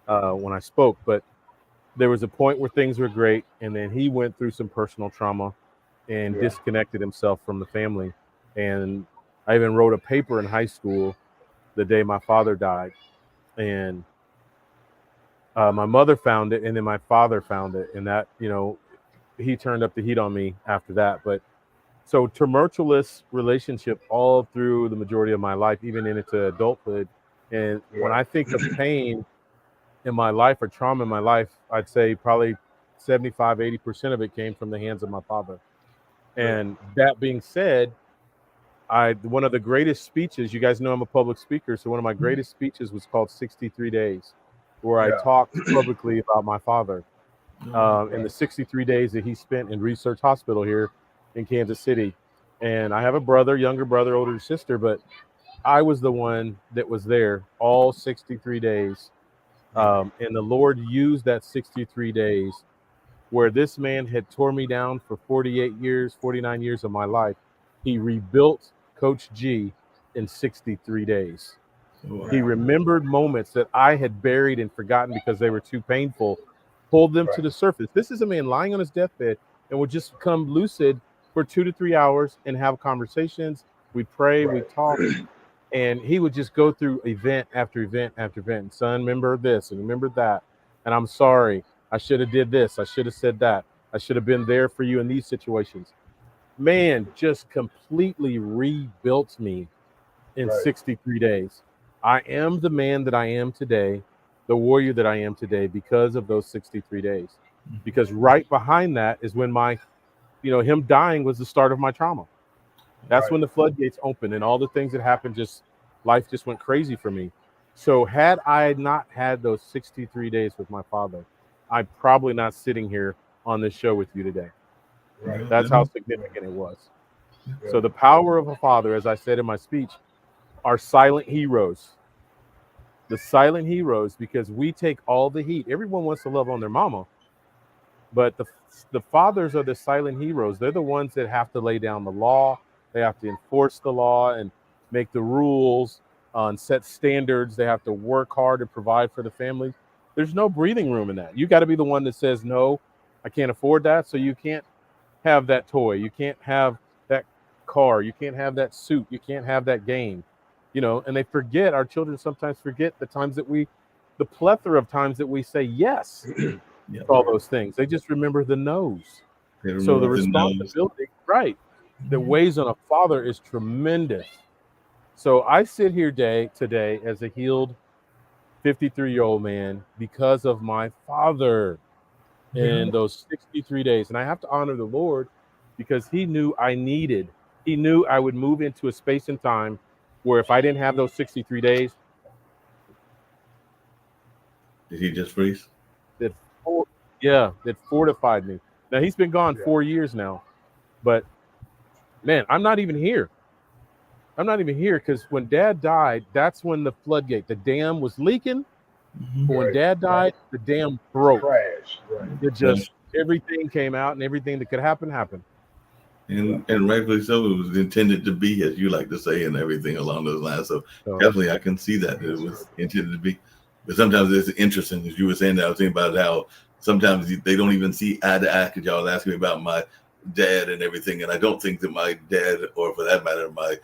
when I spoke. But there was a point where things were great, and then he went through some personal trauma and disconnected himself from the family. And I even wrote a paper in high school the day my father died, and my mother found it, and then my father found it, and that he turned up the heat on me after that. But so tumultuous relationship all through the majority of my life, even into adulthood. And when I think of pain in my life or trauma in my life, I'd say probably 75-80% of it came from the hands of my father. And that being said, one of the greatest speeches, you guys know I'm a public speaker, so one of my greatest speeches was called 63 Days, where I talked publicly about my father and the 63 days that he spent in Research Hospital here in Kansas City. And I have a brother, younger brother, older sister, but I was the one that was there all 63 days. And the Lord used that 63 days where this man had tore me down for 48 years, 49 years of my life. He rebuilt Coach G in 63 days. Wow. He remembered moments that I had buried and forgotten because they were too painful, pulled them to the surface. This is a man lying on his deathbed and would just come lucid for 2 to 3 hours and have conversations. We'd pray, we'd talk, and he would just go through event after event after event. And, son, remember this and remember that. And I'm sorry. I should have did this. I should have said that. I should have been there for you in these situations. Man, just completely rebuilt me in 63 days. I am the man that I am today, the warrior that I am today, because of those 63 days. Because right behind that is when him dying was the start of my trauma. That's when the floodgates opened and all the things that happened, life just went crazy for me. So had I not had those 63 days with my father, I'm probably not sitting here on this show with you today. That's how significant it was. So the power of a father, as I said in my speech, are silent heroes. The silent heroes, because we take all the heat. Everyone wants to love on their mama, but the fathers are the silent heroes. They're the ones that have to lay down the law. They have to enforce the law and make the rules and set standards. They have to work hard to provide for the family. There's no breathing room in that. You got to be the one that says, no, I can't afford that. So you can't have that toy. You can't have that car. You can't have that suit. You can't have that game. And they forget, our children sometimes forget the plethora of times that we say yes to all those things. They just remember the no's. So the responsibility, that weighs on a father is tremendous. So I sit here today as a healed 53-year-old man because of my father in those 63 days. And I have to honor the Lord because he knew he knew I would move into a space and time where if I didn't have those 63 days. Did he just freeze? That fortified me. Now he's been gone 4 years now, but man, I'm not even here. Because when Dad died, that's when the floodgate, the dam was leaking. But when Dad died, the dam broke. It just, everything came out and everything that could happen, happened. And rightfully so, it was intended to be, as you like to say, and everything along those lines. So definitely I can see that it was intended to be. But sometimes it's interesting, as you were saying that, I was thinking about how sometimes they don't even see eye to eye, because y'all was asking me about my dad and everything. And I don't think that my dad, or for that matter, my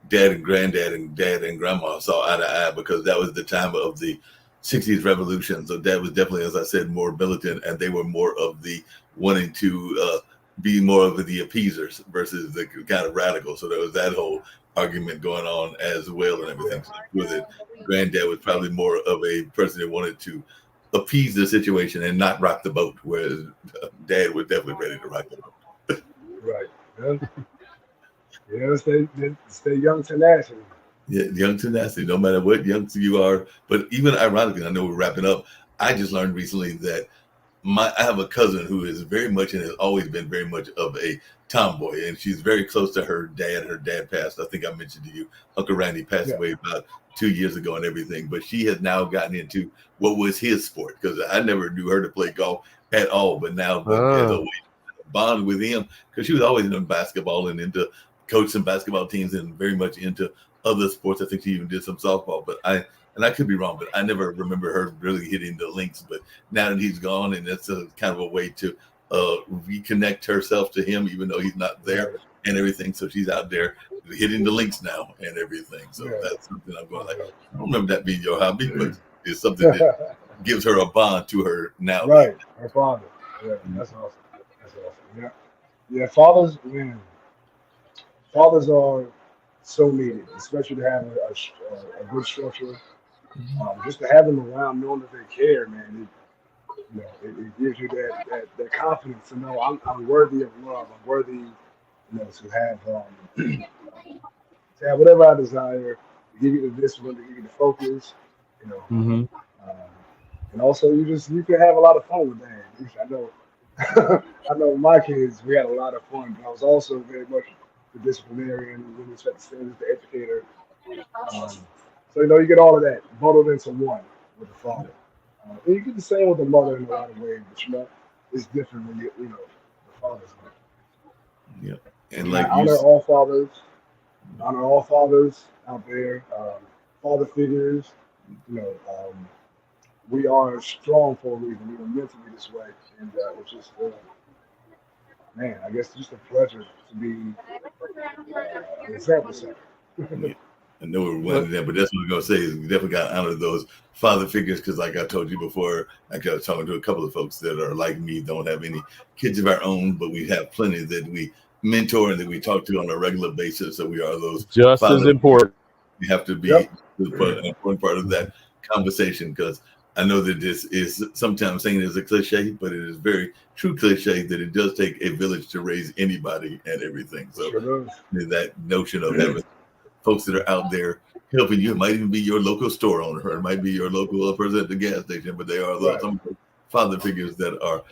dad and granddad and dad and grandma saw eye to eye, because that was the time of the 60s revolution. So Dad was definitely, as I said, more militant, and they were more of the wanting to be more of the appeasers versus the kind of radical. So there was that whole argument going on as well and everything. So with it, Granddad was probably more of a person that wanted to appease the situation and not rock the boat, whereas Dad was definitely ready to rock the boat. Stay young tenacity. Yeah, young tenacity, no matter what young you are. But even ironically, I know we're wrapping up, I just learned recently that I have a cousin who is very much and has always been very much of a tomboy, and she's very close to her dad. Her dad passed. I think I mentioned to you, Uncle Randy passed away about 2 years ago and everything. But she has now gotten into what was his sport, because I never knew her to play golf at all. But now, as a way to bond with him, because she was always into basketball and into coaching basketball teams and very much into other sports. I think she even did some softball, but I could be wrong, but I never remember her really hitting the links. But now that he's gone, and it's a kind of a way to reconnect herself to him, even though he's not there and everything. So she's out there hitting the links now and everything. So that's something I'm going like, I don't remember that being your hobby, but it's something that gives her a bond to her now. Right, her father. Yeah, that's awesome. That's awesome. Yeah, fathers, man. Fathers are so needed, especially to have a good structure. Just to have them around, knowing that they care, man. It gives you that confidence to know I'm worthy of love. I'm worthy, to have whatever I desire. To give you the discipline, to give you the focus, Mm-hmm. and also you can have a lot of fun with that. I know, I know with my kids, we had a lot of fun, but I was also very much the disciplinarian, when we set the standards, the educator. So you get all of that bundled into one with the father. And you get the same with the mother in a lot of ways, but it's different when the father's there. Yeah, and like honor all fathers. Honor all fathers out there. Father figures. We are strong for a reason. We were meant to be this way, and it's just, man, I guess just a pleasure to be an example set. I know we're winding down, but that's what we're going to say is we definitely got to honor those father figures, because like I told you before, I was talking to a couple of folks that are like me, don't have any kids of our own, but we have plenty that we mentor and that we talk to on a regular basis. So we are those just as important. We have to be an important part of that conversation, because I know that this is sometimes seen as a cliche, but it is very true cliche that it does take a village to raise anybody and everything. So that notion of having folks that are out there helping you, it might even be your local store owner, or it might be your local person at the gas station, but they are some father figures that are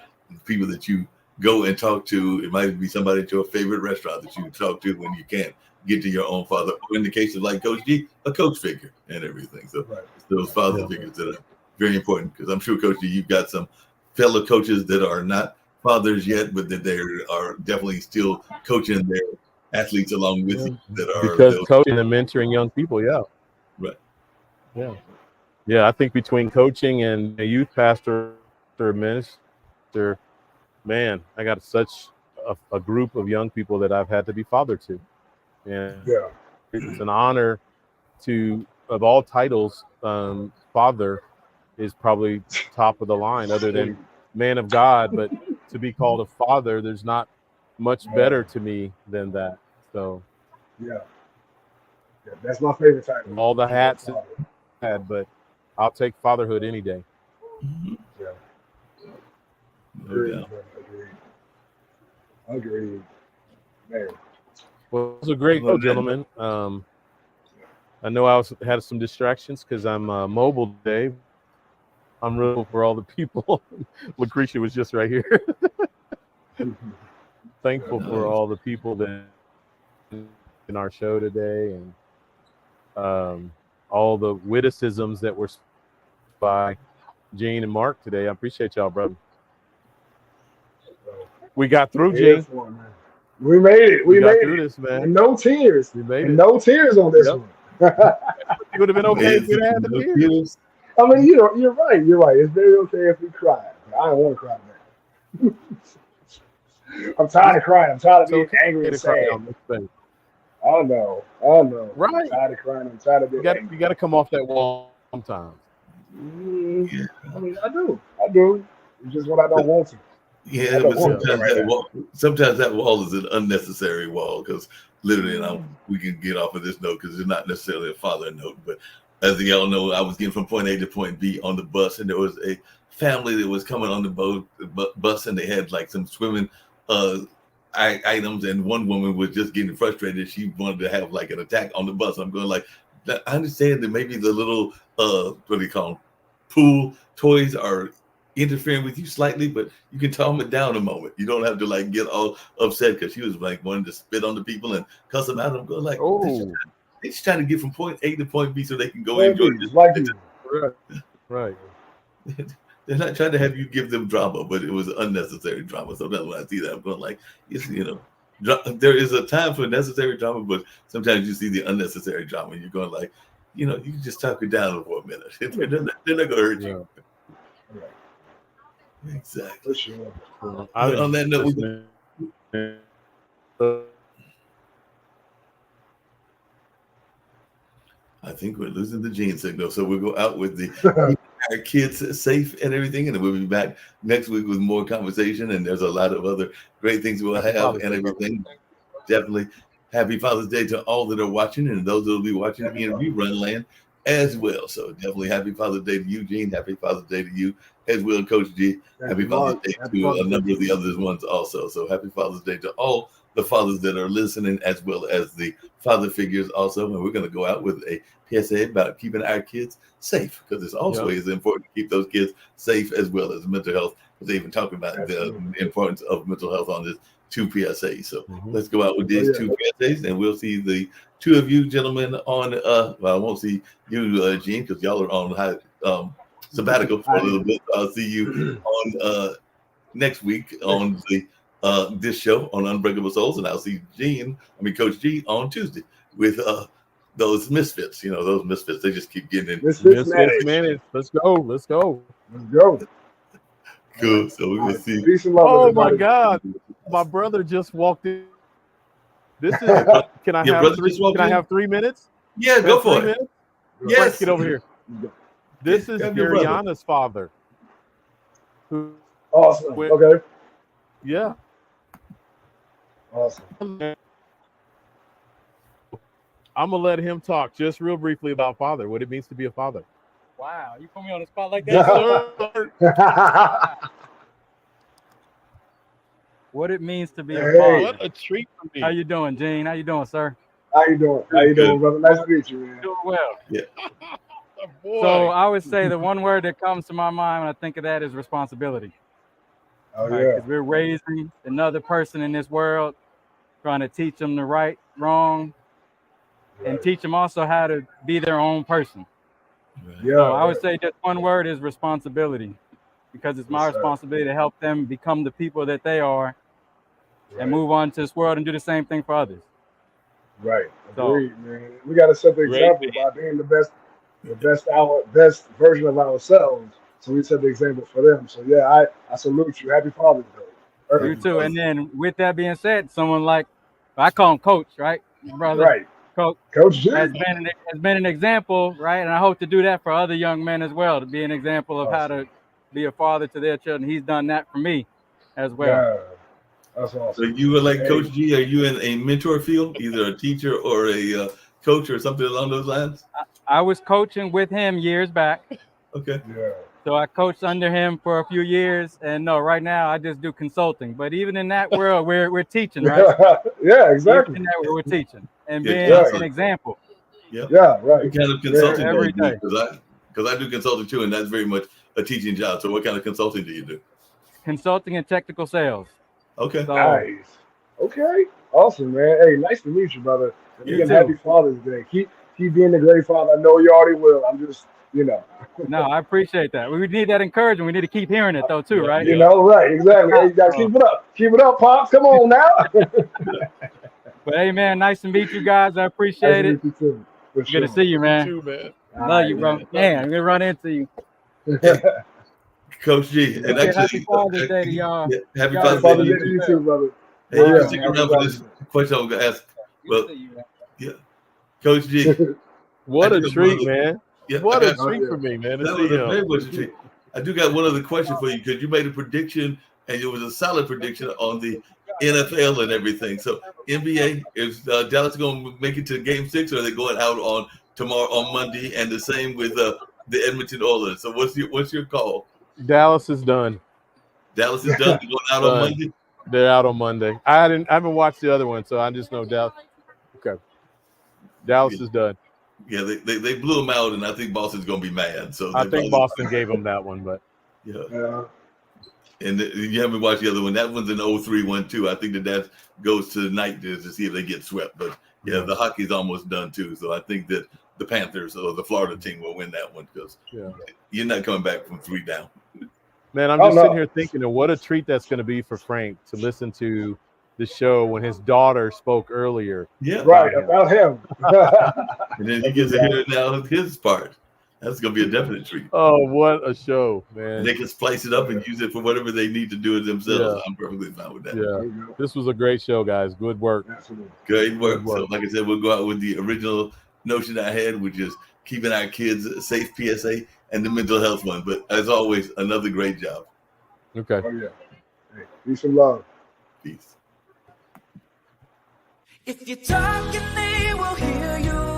people that you go and talk to. It might be somebody at your favorite restaurant that you talk to when you can't get to your own father, or in the case of like Coach G, a coach figure and everything. So those father figures that are very important, because I'm sure, Coach G, you've got some fellow coaches that are not fathers yet, but that they are definitely still coaching their athletes along with you that are because coaching and mentoring young people. I think between coaching and a youth pastor or minister, man, I got such a group of young people that I've had to be father to, and it's an honor to, of all titles, father is probably top of the line other than man of God, but to be called a father, there's not much better to me than that. So that's my favorite title. All the hats I had, but I'll take fatherhood any day. Agreed. Man. Well, it was a great show, gentlemen. I know I had some distractions because I'm mobile today. I'm real for all the people. Lucretia was just right here. Thankful for all the people that in our show today, and all the witticisms that were by Gene and Mark today. I appreciate y'all, brother. We got through, Gene. We made it. We made through it. This, man. And no tears. We made and it. No tears on this one. It would have been okay if we had the tears. I mean, you're right. You're right. It's very okay if we cry. I don't want to cry, man. I'm tired of crying. I'm tired of being angry and sad. I know. Right. I'm tired of crying. I'm tired of being angry. You got to come off that wall sometimes. I mean, I do. It's just what I don't want to. Yeah, but sometimes that wall is an unnecessary wall, because literally, we can get off of this note because it's not necessarily a father note. But as y'all know, I was getting from point A to point B on the bus, and there was a family that was coming on the bus, and they had like some swimming items, and one woman was just getting frustrated. She wanted to have like an attack on the bus. I'm going like, I understand that maybe the little what do you call them, pool toys are interfering with you slightly, but you can calm it down a moment. You don't have to like get all upset because she was like wanting to spit on the people and cuss them out. I'm going like, Oh, they're just trying to get from point A to point B so they can go Point enjoy B, this. like you. right. They're not trying to have you give them drama, but it was unnecessary drama. Sometimes when I see that, I'm going like, there is a time for necessary drama, but sometimes you see the unnecessary drama and you're going like, you can just talk it down for a minute. They're not going to hurt you. Right. Exactly. For sure. On that note, I think we're losing the gene signal, so we'll go out with our kids safe and everything, and then we'll be back next week with more conversation. And there's a lot of other great things we'll have and everything. Definitely happy Father's Day to all that are watching, and those that will be watching in rerun land as well. So definitely happy Father's Day to you, Gene. Happy Father's Day to you as well, Coach G. Happy Father's Day to a number of the other ones also. So happy Father's Day to all the fathers that are listening, as well as the father figures also. And we're going to go out with a PSA about keeping our kids safe, because it's always important to keep those kids safe as well as mental health. They even talk about the importance of mental health on this 2 PSAs. So let's go out with these 2 PSAs, and we'll see the 2 of you gentlemen on well, I won't see you, Gene, because y'all are on sabbatical for a little bit. I'll see you on next week on the this show on Unbreakable Souls, and I'll see Coach G on Tuesday with those misfits. Those misfits, they just keep getting in. Misfits managed. Let's go. Cool. So we will see. Peace and love, oh everybody. my God, my brother just walked in. This is. Can I have 3 minutes? Yeah, go for it. Yes, Marc, get over here. This is Ariana's father. Awesome. Okay. Yeah. Awesome. I'm gonna let him talk just real briefly about father, what it means to be a father. Wow, you put me on the spot like that. What it means to be a father. What a treat for me. How you doing, Gene? How you doing, sir? How you doing, brother? Nice to meet you, man. Doing well. Yeah. So I would say the one word that comes to my mind when I think of that is responsibility. Oh, right? yeah. Because we're raising another person in this world, trying to teach them the right, wrong, and teach them also how to be their own person. Yeah. So I would say just one word is responsibility, because it's my responsibility to help them become the people that they are and move on to this world and do the same thing for others. Right. Agreed, man. We got to set the example by being the best version of ourselves. So we set the example for them. So yeah, I salute you. Happy Father's Day. You too. And then with that being said, someone like, I call him Coach, right? Brother. Right. Coach G has been an example, right? And I hope to do that for other young men as well, to be an example of how to be a father to their children. He's done that for me as well. Yeah. That's awesome. So you were like Coach G, are you in a mentor field, either a teacher or a coach or something along those lines? I was coaching with him years back. Okay. Yeah. So I coached under him for a few years, and no, right now I just do consulting. But even in that world, we're teaching, right? Yeah, exactly. Even in that world, we're teaching and being an example. Yeah. Yeah, right. What kind of consulting every day? Because I do consulting too, and that's very much a teaching job. So what kind of consulting do you do? Consulting and technical sales. Okay. So, nice. Okay. Awesome, man. Hey, nice to meet you, brother. And happy Father's Day. Keep being the great father. I know you already will. I'm just, No, I appreciate that. We need that encouragement. We need to keep hearing it though, too, right? Right, exactly. Hey, you gotta keep it up. Keep it up, Pops. Come on now. But hey, man, nice to meet you guys. I appreciate it. You too. Good to see you, man. You too, man. Love you, bro. Man, I'm gonna run into you. Coach G, and actually, happy Father's Day to y'all. Happy Father's Father's Day to you too, brother. Hey, you can stick around for this question I'm gonna ask. Well, Coach G. What a treat, man. Yeah, what a treat for me, man. That was a very much a treat. I do got one other question for you, because you made a prediction, and it was a solid prediction on the NFL and everything. So NBA, is Dallas going to make it to Game 6, or are they going out on tomorrow on Monday? And the same with the Edmonton Oilers. So what's your call? Dallas is done. Dallas is done. They're going out on Monday. They're out on Monday. I haven't watched the other one, so I just know Dallas. Okay, Dallas is done. Yeah, they blew them out, and I think Boston's going to be mad. So I think Boston gave them that one, but Yeah. And you haven't watched the other one. That one's an 0-3 one too. I think that goes to the night to see if they get swept. But yeah, the hockey's almost done too. So I think that the Panthers or the Florida team will win that one because you're not coming back from 3 down. Man, I'm just sitting here thinking of what a treat that's going to be for Frank to listen to the show when his daughter spoke earlier. Yeah, right, about him. And then he gets to hear now his part. That's going to be a definite treat. Oh, what a show, man. And they can splice it up and use it for whatever they need to do it themselves. Yeah. I'm perfectly fine with that. Yeah. This was a great show, guys. Good work. Absolutely. Great work. So, like I said, we'll go out with the original notion I had, which is keeping our kids safe, PSA, and the mental health one. But as always, another great job. Okay. Oh, yeah. Hey, peace and love. Peace. If you're talking, they will hear you.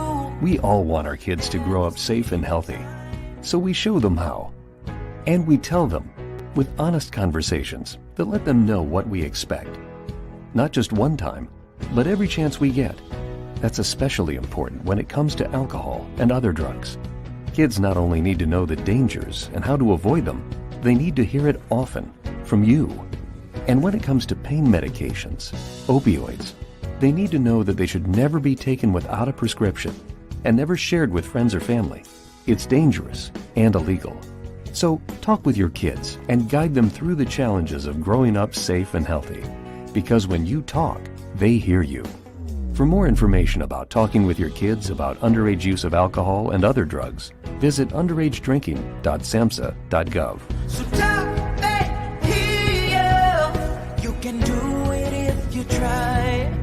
We all want our kids to grow up safe and healthy, so we show them how. And we tell them with honest conversations that let them know what we expect. Not just one time, but every chance we get. That's especially important when it comes to alcohol and other drugs. Kids not only need to know the dangers and how to avoid them, they need to hear it often from you. And when it comes to pain medications, opioids, they need to know that they should never be taken without a prescription and never shared with friends or family. It's dangerous and illegal. So talk with your kids and guide them through the challenges of growing up safe and healthy. Because when you talk, they hear you. For more information about talking with your kids about underage use of alcohol and other drugs, visit underagedrinking.samhsa.gov. So talk, they hear you. You can do it if you try.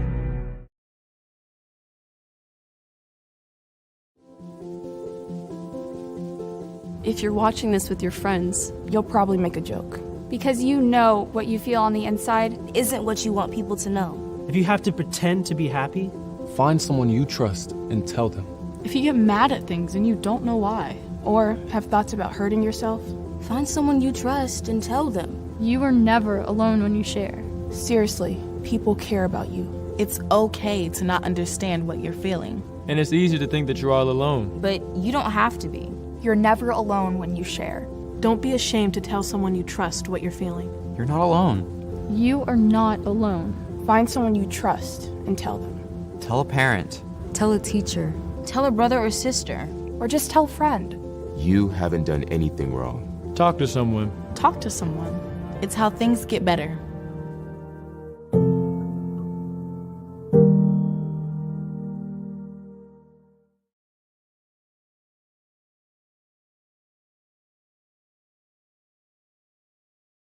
If you're watching this with your friends, you'll probably make a joke. Because you know what you feel on the inside isn't what you want people to know. If you have to pretend to be happy, find someone you trust and tell them. If you get mad at things and you don't know why, or have thoughts about hurting yourself, find someone you trust and tell them. You are never alone when you share. Seriously, people care about you. It's okay to not understand what you're feeling. And it's easy to think that you're all alone. But you don't have to be. You're never alone when you share. Don't be ashamed to tell someone you trust what you're feeling. You're not alone. You are not alone. Find someone you trust and tell them. Tell a parent. Tell a teacher. Tell a brother or sister. Or just tell a friend. You haven't done anything wrong. Talk to someone. Talk to someone. It's how things get better.